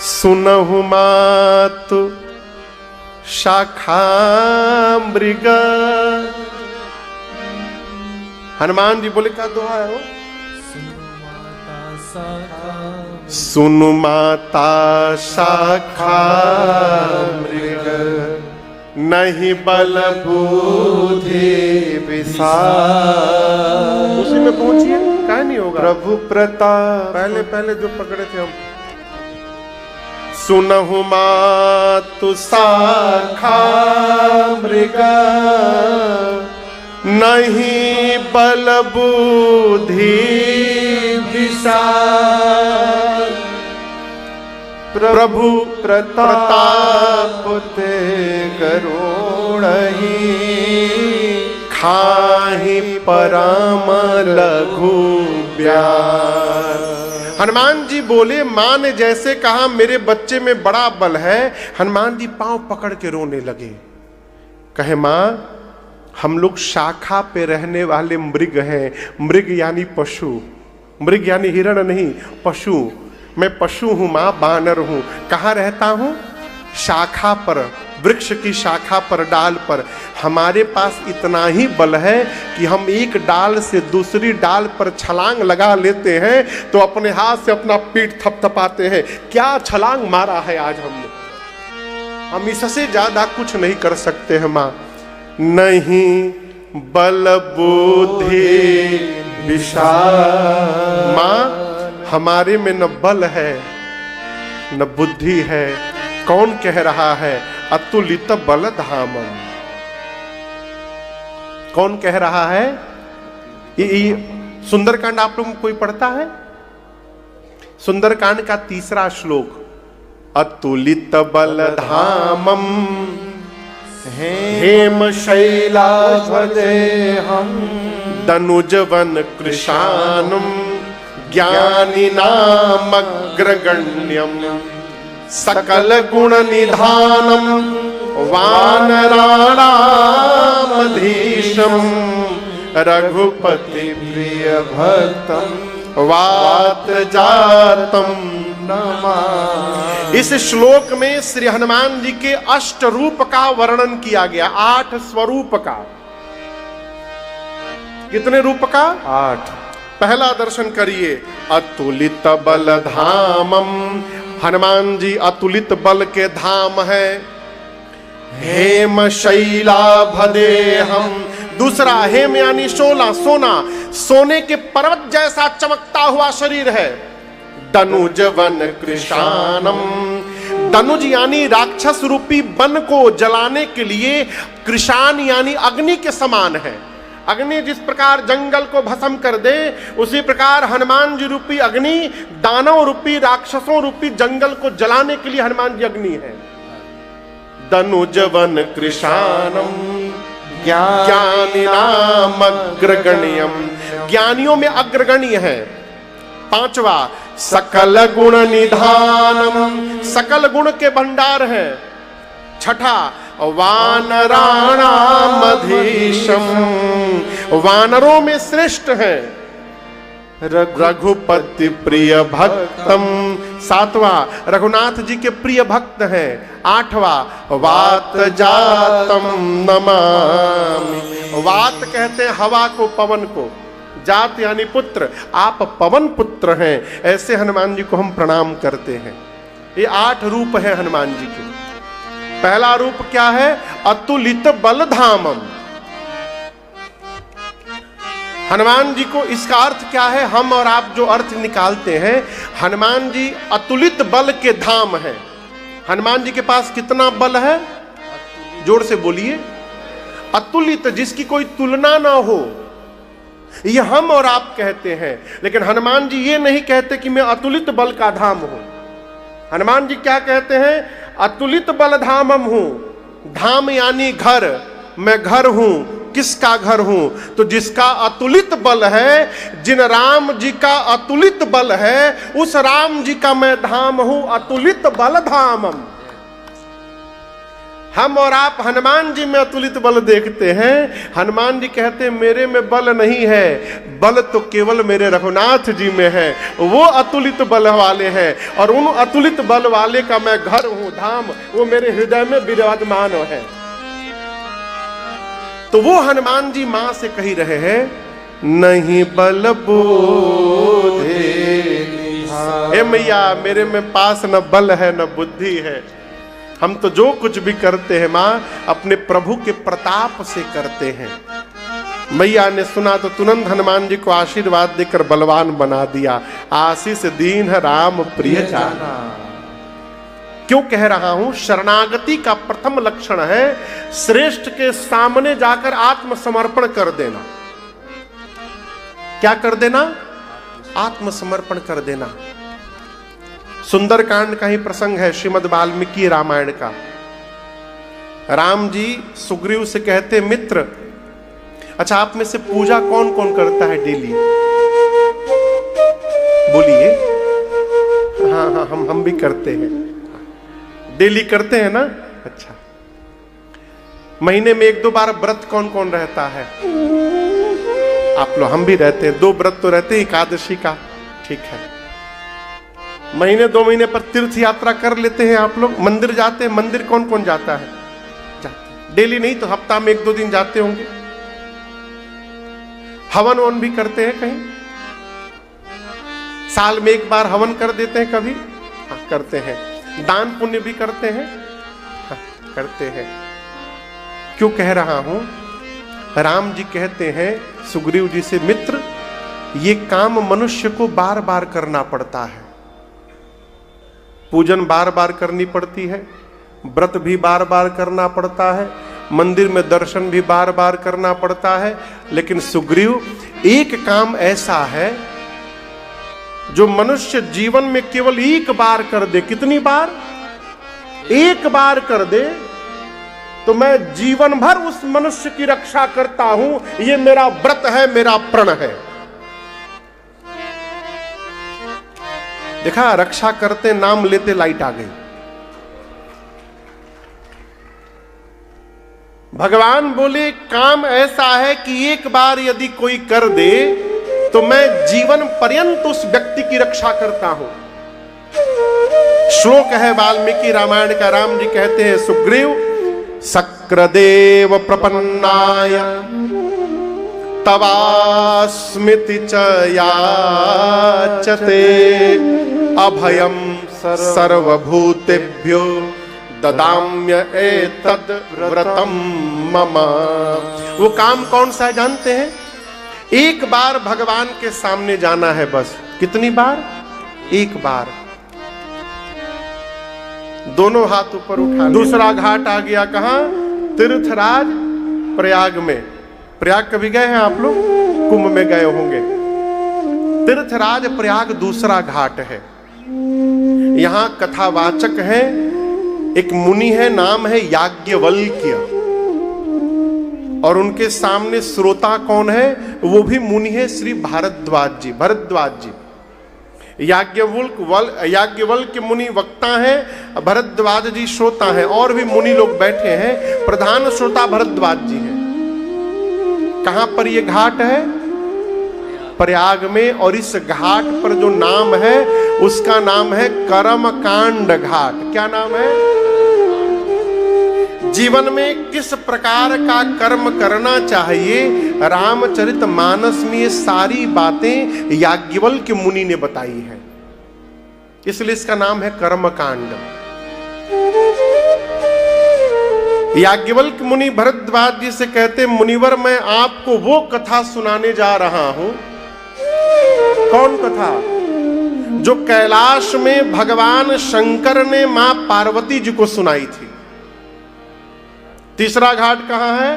सुनहु मातु शाखा मृग। हनुमान जी बोले क्या दुआ है वो? सुनु माता शाखा मृग, नहीं बल बुद्धि विशाल। उसी में पहुंचिए, क्या नहीं होगा। प्रभु प्रताप, पहले पहले जो पकड़े थे हम। सुनहु मातु शाखा मृग, नहीं बल बुद्धि विशाल। प्रभु प्रताप ते करुणहि, खाहि परम लघु ब्याल। हनुमान जी बोले मां ने जैसे कहा मेरे बच्चे में बड़ा बल है, हनुमान जी पांव पकड़ के रोने लगे। कहे मां हम लोग शाखा पे रहने वाले मृग हैं। मृग यानी पशु, मृग यानी हिरण नहीं, पशु। मैं पशु हूं मां, बानर हूं। कहाँ रहता हूं? शाखा पर, वृक्ष की शाखा पर, डाल पर। हमारे पास इतना ही बल है कि हम एक डाल से दूसरी डाल पर छलांग लगा लेते हैं तो अपने हाथ से अपना पीठ थपथपाते हैं। क्या छलांग मारा है आज हमने। हम इससे ज्यादा कुछ नहीं कर सकते हैं मां। नहीं बल बुद्धि विशाल। मां हमारे में न बल है न बुद्धि है। कौन कह रहा है? अतुलित बल धामम। कौन कह रहा है? ये सुंदरकांड आप लोगों को कोई पढ़ता है? सुंदरकांड का 3रा श्लोक, अतुलित बल धामम हेम शैलाध्वदेहं दनुजवन कृशानुम ज्ञानिनामग्रगण्यं सकल गुण निधानम वानराणामधीशं रघुपति प्रिय भक्तम वात जातम नमामि। इस श्लोक में श्री हनुमान जी के 8 रूप का वर्णन किया गया, 8 स्वरूप का। कितने रूप का? 8। पहला दर्शन करिए, अतुलित बल धामम। हनुमान जी अतुलित बल के धाम है। हेम शैलाभदेहम। दूसरा, हेम यानी शोला, सोना, सोने के पर्वत जैसा चमकता हुआ शरीर है। दनुजवन कृशानम। दनुज यानी राक्षस रूपी वन को जलाने के लिए, कृशान यानी अग्नि के समान है। अग्नि जिस प्रकार जंगल को भस्म कर दे, उसी प्रकार हनुमान जी रूपी अग्नि दानव रूपी, राक्षसों रूपी जंगल को जलाने के लिए हनुमान जी अग्नि है। दनुजवन कृशानम ज्ञानिनाम अग्रगण्यम। ज्ञानियों में अग्रगण्य है। 5वां, सकल गुण निधानम। सकल गुण के भंडार है। 6ठा, वानराणामधीशम। वानरों में श्रेष्ठ है। रघुपति प्रिय भक्तम। 7वां, रघुनाथ जी के प्रिय भक्त हैं। 8वां, वात जातम नमामि। वात कहते हैं हवा को, पवन को। जात यानी पुत्र। आप पवन पुत्र हैं, ऐसे हनुमान जी को हम प्रणाम करते हैं। ये 8 रूप है हनुमान जी के। पहला रूप क्या है? अतुलित बल धामम। हनुमान जी को इसका अर्थ क्या है? हम और आप जो अर्थ निकालते हैं, हनुमान जी अतुलित बल के धाम है। हनुमान जी के पास कितना बल है? जोर से बोलिए। अतुलित, जिसकी कोई तुलना ना हो। ये हम और आप कहते हैं, लेकिन हनुमान जी ये नहीं कहते कि मैं अतुलित बल का धाम हूं। हनुमान जी क्या कहते हैं? अतुलित बल धामम हूं, धाम यानी घर, मैं घर हूं। किसका घर हूं? तो जिसका अतुलित बल है, जिन राम जी का अतुलित बल है, उस राम जी का मैं धाम हूं, अतुलित बल धामम। हम और आप हनुमान जी में अतुलित बल देखते हैं। हनुमान जी कहते हैं मेरे में बल नहीं है, बल तो केवल मेरे रघुनाथ जी में है, वो अतुलित बल वाले हैं। और उन अतुलित बल वाले का मैं घर हूं, धाम, वो मेरे हृदय में विराजमान है। तो वो हनुमान जी मां से कही रहे हैं, नहीं बल बोधे। हे मैया, मेरे में पास न बल है न बुद्धि है। हम तो जो कुछ भी करते हैं मां, अपने प्रभु के प्रताप से करते हैं। मैया ने सुना तो तुरंत हनुमान जी को आशीर्वाद देकर बलवान बना दिया। आशीष दीन राम प्रिय जाना। क्यों कह रहा हूं? शरणागति का प्रथम लक्षण है श्रेष्ठ के सामने जाकर आत्मसमर्पण कर देना। क्या कर देना? आत्मसमर्पण कर देना। सुंदरकांड का ही प्रसंग है श्रीमद् वाल्मीकि रामायण का। राम जी सुग्रीव से कहते, मित्र, अच्छा आप में से पूजा कौन कौन करता है डेली? बोलिए। हाँ हाँ, हम भी करते हैं। डेली करते हैं ना? अच्छा। महीने में 1-2 बार व्रत कौन कौन रहता है? आप लोग। हम भी रहते हैं। 2 व्रत तो रहते हैं एकादशी का। ठीक है। महीने 2 महीने पर तीर्थ यात्रा कर लेते हैं आप लोग। मंदिर जाते हैं। मंदिर कौन कौन जाता है? जाते। डेली नहीं तो हफ्ता में 1-2 दिन जाते होंगे। हवन वन भी करते हैं कहीं? साल में 1 बार हवन कर देते हैं कभी? हाँ, करते हैं। दान पुण्य भी करते हैं? हाँ, करते हैं। क्यों कह रहा हूं? राम जी कहते हैं सुग्रीव जी से, मित्र, ये काम मनुष्य को बार बार करना पड़ता है। पूजन बार बार करनी पड़ती है, व्रत भी बार बार करना पड़ता है, मंदिर में दर्शन भी बार बार करना पड़ता है। लेकिन सुग्रीव, एक काम ऐसा है जो मनुष्य जीवन में केवल 1 बार कर दे। कितनी बार? 1 बार कर दे तो मैं जीवन भर उस मनुष्य की रक्षा करता हूं। ये मेरा व्रत है, मेरा प्रण है। देखा, रक्षा करते नाम लेते लाइट आ गई। भगवान बोले काम ऐसा है कि 1 बार यदि कोई कर दे तो मैं जीवन पर्यंत उस व्यक्ति की रक्षा करता हूं। श्लोक है वाल्मीकि रामायण का। राम जी कहते हैं, सुग्रीव, शक्रदेव प्रपन्नाय तवास्मिति च याचते अभयम सर्वभूतेभ्यो ददाम्य एतद् व्रतम मम। वो काम कौन सा है जानते हैं? 1 बार भगवान के सामने जाना है बस। कितनी बार? 1 बार। दोनों हाथ ऊपर उठा। दूसरा घाट आ गया कहां? तीर्थराज प्रयाग में। प्रयाग कभी गए हैं आप लोग? कुंभ में गए होंगे। तीर्थराज प्रयाग दूसरा घाट है। यहां कथावाचक है, एक मुनि है, नाम है याज्ञवल्क्य, और उनके सामने श्रोता कौन है? वो भी मुनि है, श्री भारद्वाज जी। भरद्वाज जी। याज्ञवल्क्य मुनि वक्ता है, भरद्वाज जी श्रोता है, और भी मुनि लोग बैठे हैं। प्रधान श्रोता भरद्वाज जी हैं। कहां पर ये घाट है? प्रयाग में। और इस घाट पर जो नाम है उसका नाम है कर्मकांड घाट। क्या नाम है? जीवन में किस प्रकार का कर्म करना चाहिए, रामचरितमानस में ये सारी बातें याज्ञवल्क्य मुनि ने बताई है। इसलिए इसका नाम है कर्मकांड। याज्ञवल्क्य मुनि भरद्वाज जी से कहते, मुनिवर, मैं आपको वो कथा सुनाने जा रहा हूं। कौन कथा? जो कैलाश में भगवान शंकर ने मां पार्वती जी को सुनाई थी। तीसरा घाट कहां है?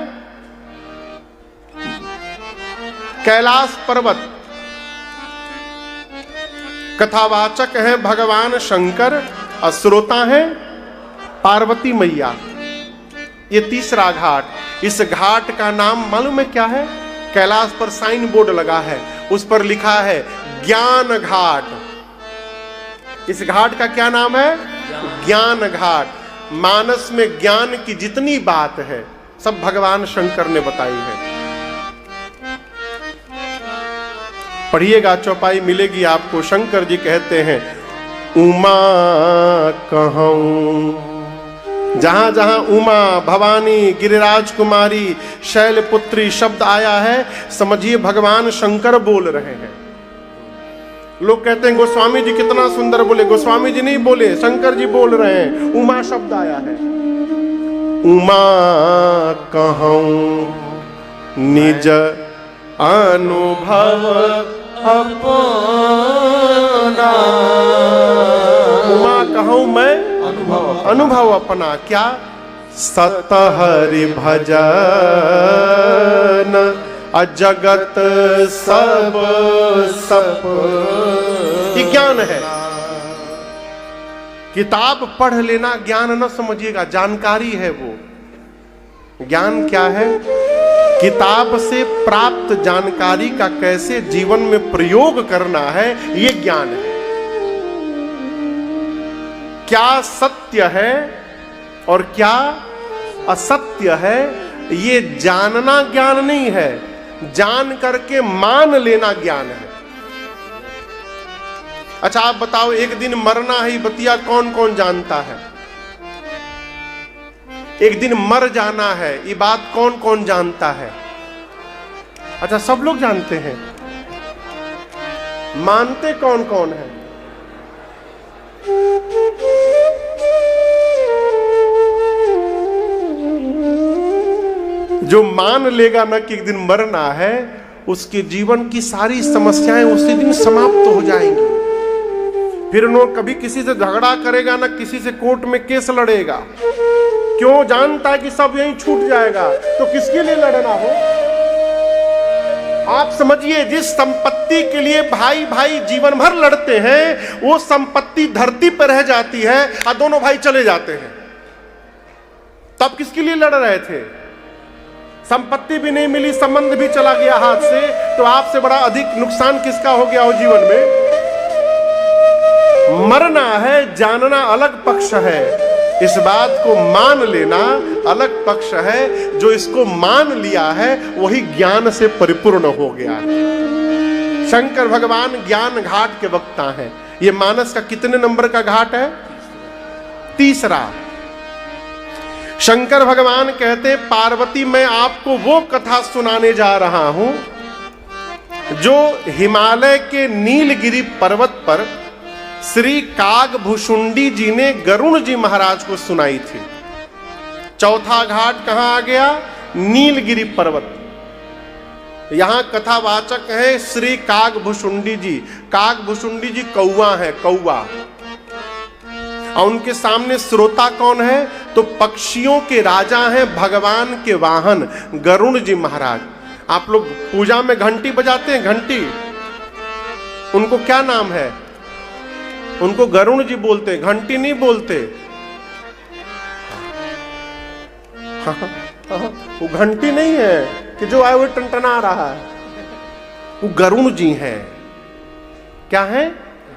कैलाश पर्वत। कथावाचक है भगवान शंकर, और श्रोता है पार्वती मैया। ये तीसरा घाट। इस घाट का नाम मालूम है क्या है? कैलाश पर साइन बोर्ड लगा है, उस पर लिखा है ज्ञान घाट। इस घाट का क्या नाम है? ज्ञान घाट। मानस में ज्ञान की जितनी बात है सब भगवान शंकर ने बताई है। पढ़िएगा, चौपाई मिलेगी आपको। शंकर जी कहते हैं उमा कहूं, जहां जहां उमा, भवानी, गिरिराज कुमारी, शैलपुत्री शब्द आया है, समझिए भगवान शंकर बोल रहे हैं। लोग कहते हैं गोस्वामी जी कितना सुंदर बोले। गोस्वामी जी नहीं बोले, शंकर जी बोल रहे हैं। उमा शब्द आया है। उमा कहूं निज अनुभव अपना, उमा कहूं मैं अनुभव अपना। क्या? सत हरि भजन अजगत सब सप। ये ज्ञान है। किताब पढ़ लेना ज्ञान न समझिएगा, जानकारी है वो। ज्ञान क्या है? किताब से प्राप्त जानकारी का कैसे जीवन में प्रयोग करना है, ये ज्ञान है। क्या सत्य है और क्या असत्य है, ये जानना ज्ञान नहीं है, जान करके मान लेना ज्ञान है। अच्छा आप बताओ, एक दिन मरना है, बतिया कौन कौन जानता है? एक दिन मर जाना है, ये बात कौन कौन जानता है? अच्छा सब लोग जानते हैं। मानते कौन कौन है? जो मान लेगा ना कि एक दिन मरना है, उसके जीवन की सारी समस्याएं उसी दिन समाप्त हो जाएंगी। फिर उन्होंने कभी किसी से झगड़ा करेगा ना, किसी से कोर्ट में केस लड़ेगा। क्यों? जानता है कि सब यहीं छूट जाएगा, तो किसके लिए लड़ना हो? आप समझिए, जिस संपत्ति के लिए भाई भाई जीवन भर लड़ते हैं, वो संपत्ति धरती पर रह जाती है और दोनों भाई चले जाते हैं। तब किसके लिए लड़ रहे थे? संपत्ति भी नहीं मिली, संबंध भी चला गया हाथ से, तो आपसे बड़ा अधिक नुकसान किसका हो गया हो जीवन में? मरना है, जानना अलग पक्ष है, इस बात को मान लेना अलग पक्ष है। जो इसको मान लिया है वही ज्ञान से परिपूर्ण हो गया है। शंकर भगवान ज्ञान घाट के वक्ता हैं। ये मानस का कितने नंबर का घाट है? तीसरा। शंकर भगवान कहते, पार्वती मैं आपको वो कथा सुनाने जा रहा हूं जो हिमालय के नीलगिरी पर्वत पर श्री कागभुषुंडी जी ने गरुण जी महाराज को सुनाई थी। चौथा घाट कहां आ गया? नीलगिरी पर्वत। यहां कथावाचक है श्री कागभुषुंडी जी। कागभुषुंडी जी कौवा है, कौवा। और उनके सामने श्रोता कौन है? तो पक्षियों के राजा हैं, भगवान के वाहन गरुण जी महाराज। आप लोग पूजा में घंटी बजाते हैं, घंटी, उनको क्या नाम है? उनको गरुण जी बोलते, घंटी नहीं बोलते। वो घंटी नहीं है कि जो आए वो टनटना रहा है, वो गरुण जी हैं। क्या है?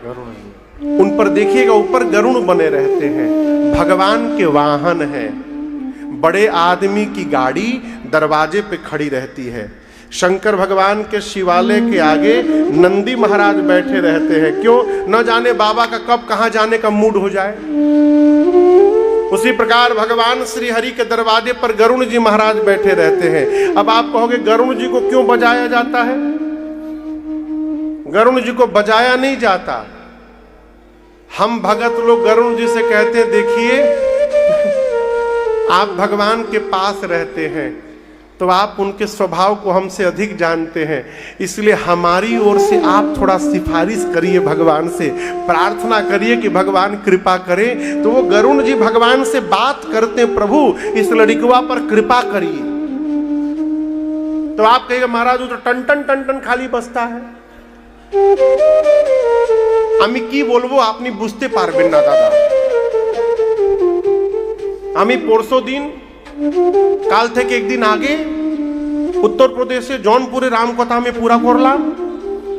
गरुण जी। उन पर देखिएगा, ऊपर गरुण बने रहते हैं, भगवान के वाहन हैं। बड़े आदमी की गाड़ी दरवाजे पे खड़ी रहती है। शंकर भगवान के शिवालय के आगे नंदी महाराज बैठे रहते हैं। क्यों? न जाने बाबा का कब कहां जाने का मूड हो जाए। उसी प्रकार भगवान श्री हरि के दरवाजे पर गरुण जी महाराज बैठे रहते हैं। अब आप कहोगे गरुण जी को क्यों बजाया जाता है? गरुण जी को बजाया नहीं जाता। हम भगत लोग गरुण जी से कहते हैं, देखिए आप भगवान के पास रहते हैं तो आप उनके स्वभाव को हमसे अधिक जानते हैं, इसलिए हमारी ओर से आप थोड़ा सिफारिश करिए, भगवान से प्रार्थना करिए कि भगवान कृपा करें। तो वो गरुण जी भगवान से बात करते हैं, प्रभु इस लड़िकवा पर कृपा करिए। तो आप कहिएगा महाराज वो तो टन टन टन टन खाली बसता है। আমি কি বলবো আপনি বুঝতে পারবেন না দাদা। আমি পরশু দিন काल थे कि एक दिन आगे उत्तर प्रदेशे जौनपुरे रामकथा में पूरा करलाम,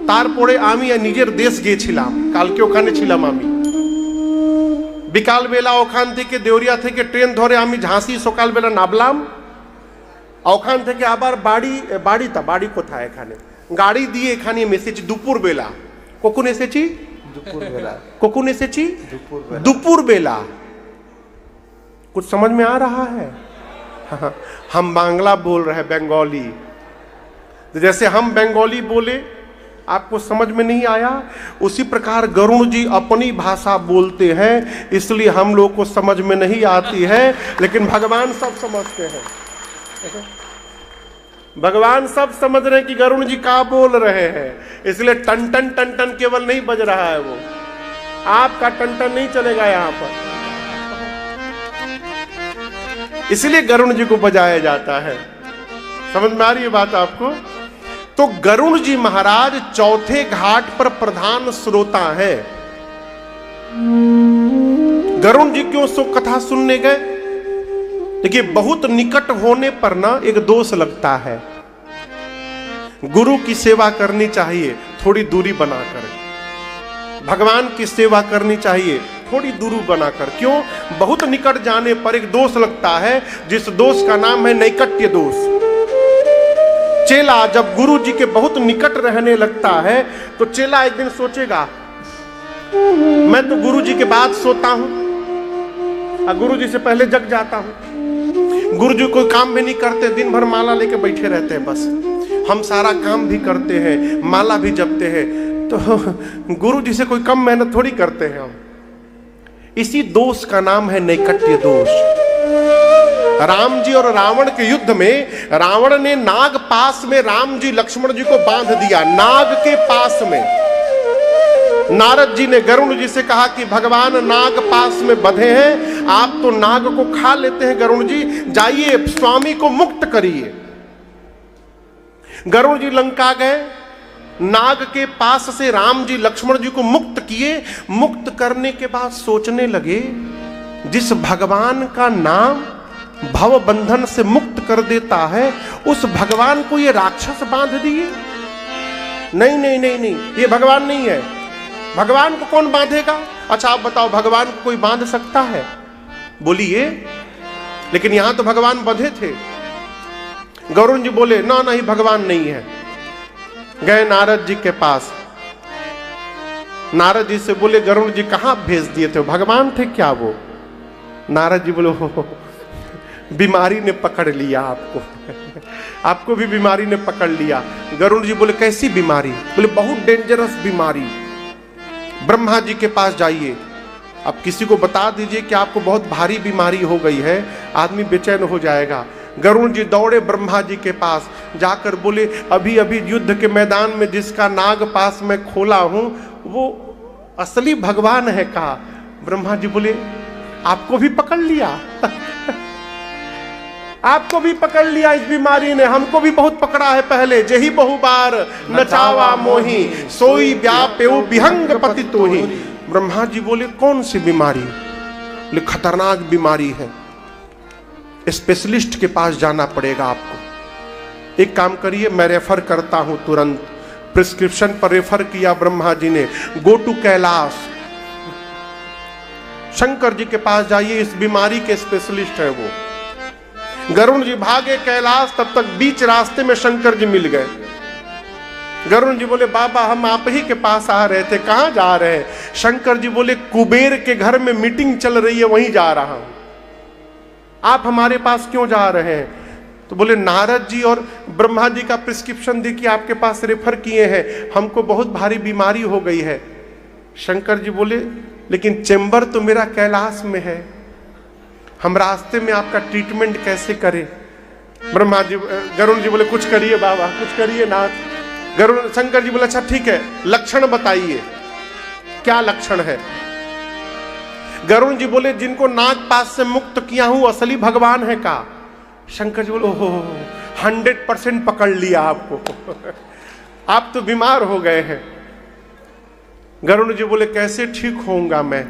तारपरे आमी निजेर देश गेछिलाम, कालके ओखाने छिलाम आमी। बिकाल बेला ओखान थेके देवरिया थेके ट्रेन धरे आमी झांसी सकाल बेला नामलाम, ओखान थेके आबार बाड़ी कोथाय एखाने गाड़ी दिए एखाने एसेछि दुपुर बेला। कखन एसेछि? कखन एसेछि? दुपुर बेला। कुछ समझ में आ रहा है? हाँ, हम बांग्ला बोल रहे हैं, बंगाली। जैसे हम बंगाली बोले आपको समझ में नहीं आया, उसी प्रकार गरुण जी अपनी भाषा बोलते हैं, इसलिए हम लोग को समझ में नहीं आती है, लेकिन भगवान सब समझते हैं। भगवान सब समझ रहे हैं कि गरुण जी क्या बोल रहे हैं, इसलिए टन टन केवल नहीं बज रहा है, वो आपका टन टन नहीं चलेगा यहां पर, इसलिए गरुण जी को बजाया जाता है। समझ में आ रही है बात आपको? तो गरुण जी महाराज चौथे घाट पर प्रधान श्रोता है। गरुण जी क्यों सो कथा सुनने गए? देखिए, बहुत निकट होने पर ना एक दोष लगता है। गुरु की सेवा करनी चाहिए थोड़ी दूरी बनाकर, भगवान की सेवा करनी चाहिए थोड़ी दूरी बनाकर। क्यों? बहुत निकट जाने पर एक दोष लगता है, जिस दोष का नाम है नैकट्य दोष। चेला जब गुरु जी के बहुत निकट रहने लगता है तो चेला एक दिन सोचेगा, मैं तो गुरु जी के बाद सोता हूं और गुरु जी से पहले जग जाता हूं, गुरु जी कोई काम भी नहीं करते, दिन भर माला लेके बैठे रहते हैं, बस हम सारा काम भी करते हैं, माला भी जपते हैं, तो गुरु जी से कोई कम मेहनत थोड़ी करते हैं हम। इसी दोष का नाम है नैकट्य दोष। राम जी और रावण के युद्ध में रावण ने नाग पास में राम जी लक्ष्मण जी को बांध दिया, नाग के पास में। नारद जी ने गरुण जी से कहा कि भगवान नाग पास में बंधे हैं, आप तो नाग को खा लेते हैं, गरुण जी जाइए स्वामी को मुक्त करिए। गरुण जी लंका गए, नाग के पास से राम जी लक्ष्मण जी को मुक्त किए। मुक्त करने के बाद सोचने लगे, जिस भगवान का नाम भव बंधन से मुक्त कर देता है, उस भगवान को ये राक्षस बांध दिए। नहीं नहीं नहीं नहीं, ये भगवान नहीं है। भगवान को कौन बांधेगा? अच्छा आप बताओ, भगवान को कोई बांध सकता है? बोलिए। लेकिन यहां तो भगवान बंधे थे। गरुण जी बोले ना नहीं, भगवान नहीं है। गए नारद जी के पास, नारद जी से बोले गरुण जी कहां भेज दिए थे, भगवान थे क्या वो? नारद जी बोले हो, बीमारी ने पकड़ लिया आपको आपको भी बीमारी ने पकड़ लिया। गरुण जी बोले कैसी बीमारी? बोले बहुत डेंजरस बीमारी, ब्रह्मा जी के पास जाइए, अब किसी को बता दीजिए कि आपको बहुत भारी बीमारी हो गई है, आदमी बेचैन हो जाएगा। गरुण जी दौड़े ब्रह्मा जी के पास, जाकर बोले अभी अभी युद्ध के मैदान में जिसका नाग पास में खोला हूं वो असली भगवान है कहा। ब्रह्मा जी बोले आपको भी पकड़ लिया आपको भी पकड़ लिया इस बीमारी ने, हमको भी बहुत पकड़ा है पहले। जही बहुबार नचावा मोही, सोई व्यापेउ विहंग पति तोही। ब्रह्मा जी बोले कौन सी बीमारी? बोले खतरनाक बीमारी है, स्पेशलिस्ट के पास जाना पड़ेगा आपको। एक काम करिए, मैं रेफर करता हूं तुरंत। प्रिस्क्रिप्शन पर रेफर किया ब्रह्मा जी ने, गो टू कैलाश, शंकर जी के पास जाइए, इस बीमारी के स्पेशलिस्ट है वो। गरुण जी भागे कैलाश, तब तक बीच रास्ते में शंकर जी मिल गए। गरुण जी बोले बाबा हम आप ही के पास आ रहे थे, कहां जा रहे हैं? शंकर जी बोले कुबेर के घर में मीटिंग चल रही है, वहीं जा रहा हूं, आप हमारे पास क्यों जा रहे हैं? तो बोले नारद जी और ब्रह्मा जी का प्रिस्क्रिप्शन देखिए आपके पास रेफर किए हैं, हमको बहुत भारी बीमारी हो गई है। शंकर जी बोले लेकिन चेंबर तो मेरा कैलाश में है, हम रास्ते में आपका ट्रीटमेंट कैसे करें? ब्रह्मा जी गरुण जी बोले कुछ करिए बाबा, कुछ करिए नाथ। गरुण शंकर जी बोले अच्छा ठीक है, लक्षण बताइए, क्या लक्षण है? गरुण जी बोले जिनको नाग पास से मुक्त किया हूं असली भगवान है का? शंकर जी बोले ओहो 100% पकड़ लिया आपको आप तो बीमार हो गए हैं। गरुण जी बोले कैसे ठीक होऊंगा मैं?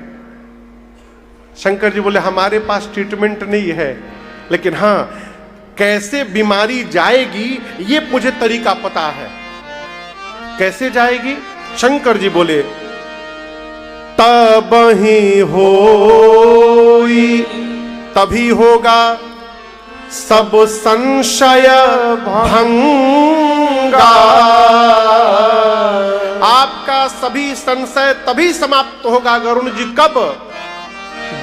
शंकर जी बोले हमारे पास ट्रीटमेंट नहीं है, लेकिन हाँ, कैसे बीमारी जाएगी ये मुझे तरीका पता है। कैसे जाएगी? शंकर जी बोले, तब ही होई, तभी होगा सब संशय भंगा। आपका सभी संशय तभी समाप्त होगा गरुण जी। कब?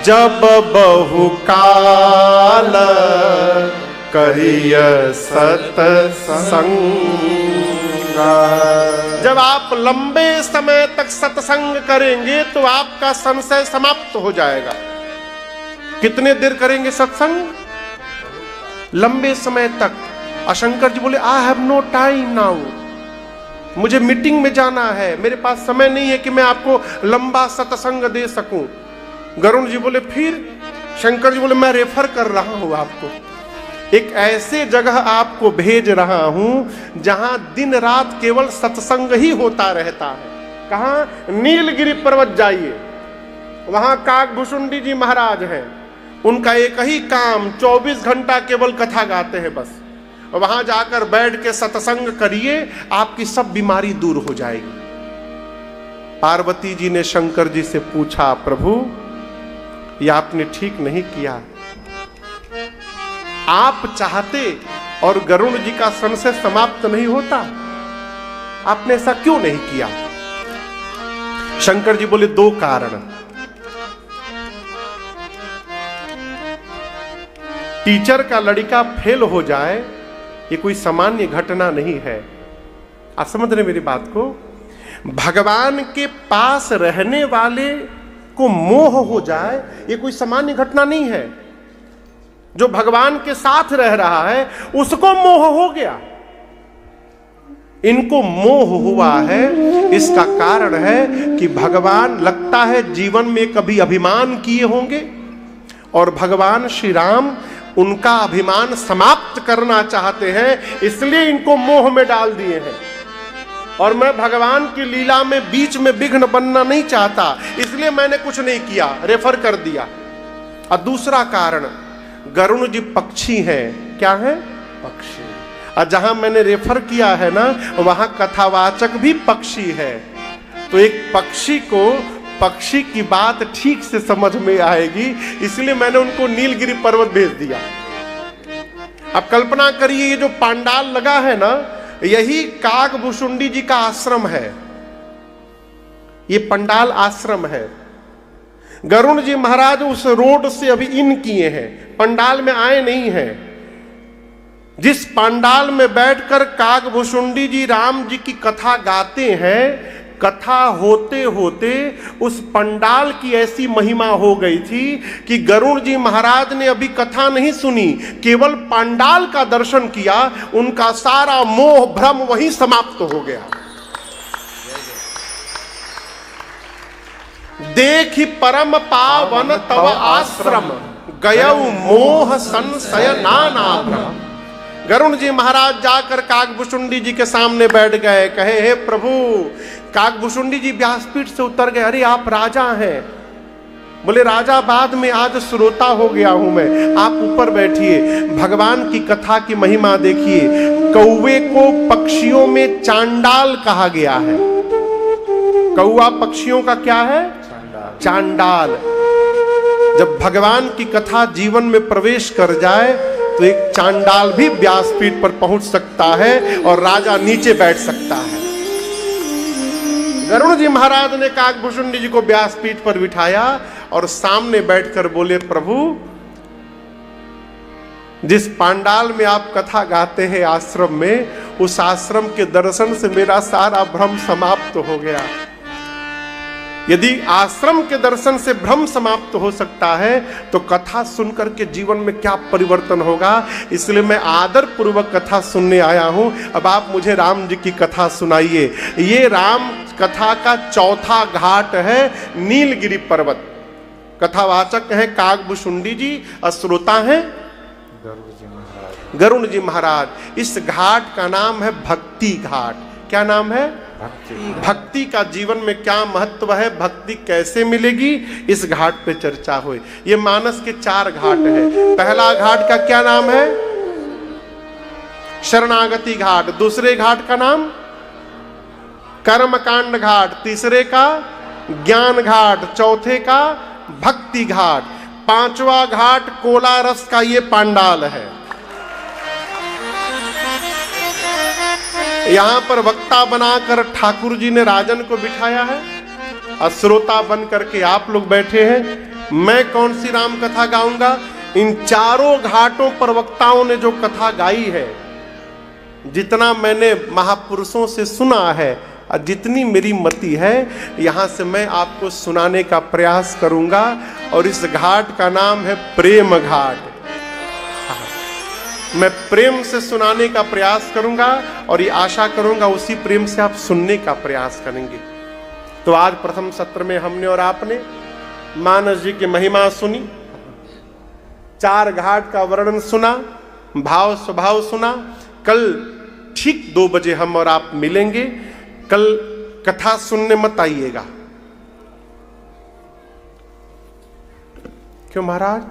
जब बहुकाल करिय सत्संगा। जब आप लंबे समय तक सत्संग करेंगे तो आपका संशय समाप्त हो जाएगा। कितने देर करेंगे सत्संग? लंबे समय तक। शंकर जी बोले, I have no time now, मुझे मीटिंग में जाना है, मेरे पास समय नहीं है कि मैं आपको लंबा सत्संग दे सकूं। गरुण जी बोले, फिर? शंकर जी बोले, मैं रेफर कर रहा हूं आपको, एक ऐसे जगह आपको भेज रहा हूं जहां दिन रात केवल सत्संग ही होता रहता है। कहां? नीलगिरी पर्वत जाइए, वहां काकभूषुंडी जी महाराज हैं, उनका एक ही काम 24 घंटा केवल कथा गाते हैं बस। वहां जाकर बैठ के सत्संग करिए, आपकी सब बीमारी दूर हो जाएगी। पार्वती जी ने शंकर जी से पूछा, प्रभु ये आपने ठीक नहीं किया, आप चाहते और गरुण जी का संशय समाप्त नहीं होता, आपने ऐसा क्यों नहीं किया? शंकर जी बोले, दो कारण। टीचर का लड़का फेल हो जाए ये कोई सामान्य घटना नहीं है। आप समझ रहे मेरी बात को? भगवान के पास रहने वाले को मोह हो जाए ये कोई सामान्य घटना नहीं है। जो भगवान के साथ रह रहा है उसको मोह हो गया, इनको मोह हुआ है। इसका कारण है कि भगवान लगता है जीवन में कभी अभिमान किए होंगे और भगवान श्री राम उनका अभिमान समाप्त करना चाहते हैं, इसलिए इनको मोह में डाल दिए हैं। और मैं भगवान की लीला में बीच में विघ्न बनना नहीं चाहता, इसलिए मैंने कुछ नहीं किया, रेफर कर दिया। और दूसरा कारण, गरुण जी पक्षी हैं। क्या है? पक्षी। और जहां मैंने रेफर किया है ना, वहां कथावाचक भी पक्षी है, तो एक पक्षी को पक्षी की बात ठीक से समझ में आएगी, इसलिए मैंने उनको नीलगिरी पर्वत भेज दिया। अब कल्पना करिए, ये जो पांडाल लगा है ना, यही काकभूषुंडी जी का आश्रम है। ये पंडाल आश्रम है। गरुण जी महाराज उस रोड से अभी इन किए हैं, पंडाल में आए नहीं हैं। जिस पंडाल में बैठकर काकभूषुंडी जी राम जी की कथा गाते हैं, कथा होते होते उस पंडाल की ऐसी महिमा हो गई थी कि गरुण जी महाराज ने अभी कथा नहीं सुनी, केवल पंडाल का दर्शन किया, उनका सारा मोह भ्रम वहीं समाप्त हो गया। देखि परम पावन तव आश्रम, गयऊ मोह संशय नाना भ्रम। गरुण जी महाराज जाकर काकभूषुंडी जी के सामने बैठ गए, कहे, हे प्रभु। काकभूषुंडी जी व्यासपीठ से उतर गए, अरे आप राजा हैं। बोले, राजा बाद में, आज श्रोता हो गया हूं मैं, आप ऊपर बैठिए, भगवान की कथा की महिमा देखिए। कौवे को पक्षियों में चांडाल कहा गया है। कौवा पक्षियों का क्या है? चांडाल। जब भगवान की कथा जीवन में प्रवेश कर जाए तो एक चांडाल भी व्यासपीठ पर पहुंच सकता है और राजा नीचे बैठ सकता है। गरुण जी महाराज ने काकभूषुंडी जी को व्यासपीठ पर बिठाया और सामने बैठकर बोले, प्रभु जिस पांडाल में आप कथा गाते हैं आश्रम में, उस आश्रम के दर्शन से मेरा सारा भ्रम समाप्त हो गया। यदि आश्रम के दर्शन से भ्रम समाप्त हो सकता है तो कथा सुनकर के जीवन में क्या परिवर्तन होगा। इसलिए मैं आदर पूर्वक कथा सुनने आया हूं। अब आप मुझे राम जी की कथा सुनाइए। ये राम कथा का चौथा घाट है नीलगिरी पर्वत। कथावाचक है काकभूषुंडी जी, श्रोता है गरुण जी महाराज। इस घाट का नाम है भक्ति घाट। क्या नाम है? भक्ति भक्ति का जीवन में क्या महत्व है, भक्ति कैसे मिलेगी, इस घाट पे चर्चा हुई। ये मानस के 4 घाट है। पहला घाट का क्या नाम है? शरणागति घाट। दूसरे घाट का नाम कर्मकांड घाट। तीसरे का ज्ञान घाट। चौथे का भक्ति घाट। 5वां घाट कोलारस का ये पांडाल है। यहां पर वक्ता बनाकर ठाकुर जी ने राजन को बिठाया है और श्रोता बन करके आप लोग बैठे हैं। मैं कौन सी राम कथा गाऊंगा? इन चारों घाटों पर वक्ताओं ने जो कथा गाई है, जितना मैंने महापुरुषों से सुना है और जितनी मेरी मति है, यहां से मैं आपको सुनाने का प्रयास करूंगा। और इस घाट का नाम है प्रेम घाट। मैं प्रेम से सुनाने का प्रयास करूंगा और ये आशा करूंगा उसी प्रेम से आप सुनने का प्रयास करेंगे। तो आज प्रथम सत्र में हमने और आपने मानस जी की महिमा सुनी, 4 घाट का वर्णन सुना, भाव स्वभाव सुना। कल ठीक 2 बजे हम और आप मिलेंगे। कल कथा सुनने मत आइएगा। क्यों महाराज?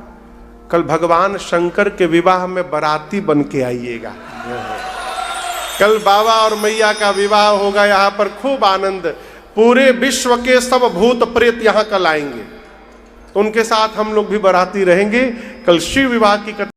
कल भगवान शंकर के विवाह में बाराती बन के आइएगा। कल बाबा और मैया का विवाह होगा। यहां पर खूब आनंद, पूरे विश्व के सब भूत प्रेत यहां कल आएंगे, तो उनके साथ हम लोग भी बाराती रहेंगे। कल शिव विवाह की कथा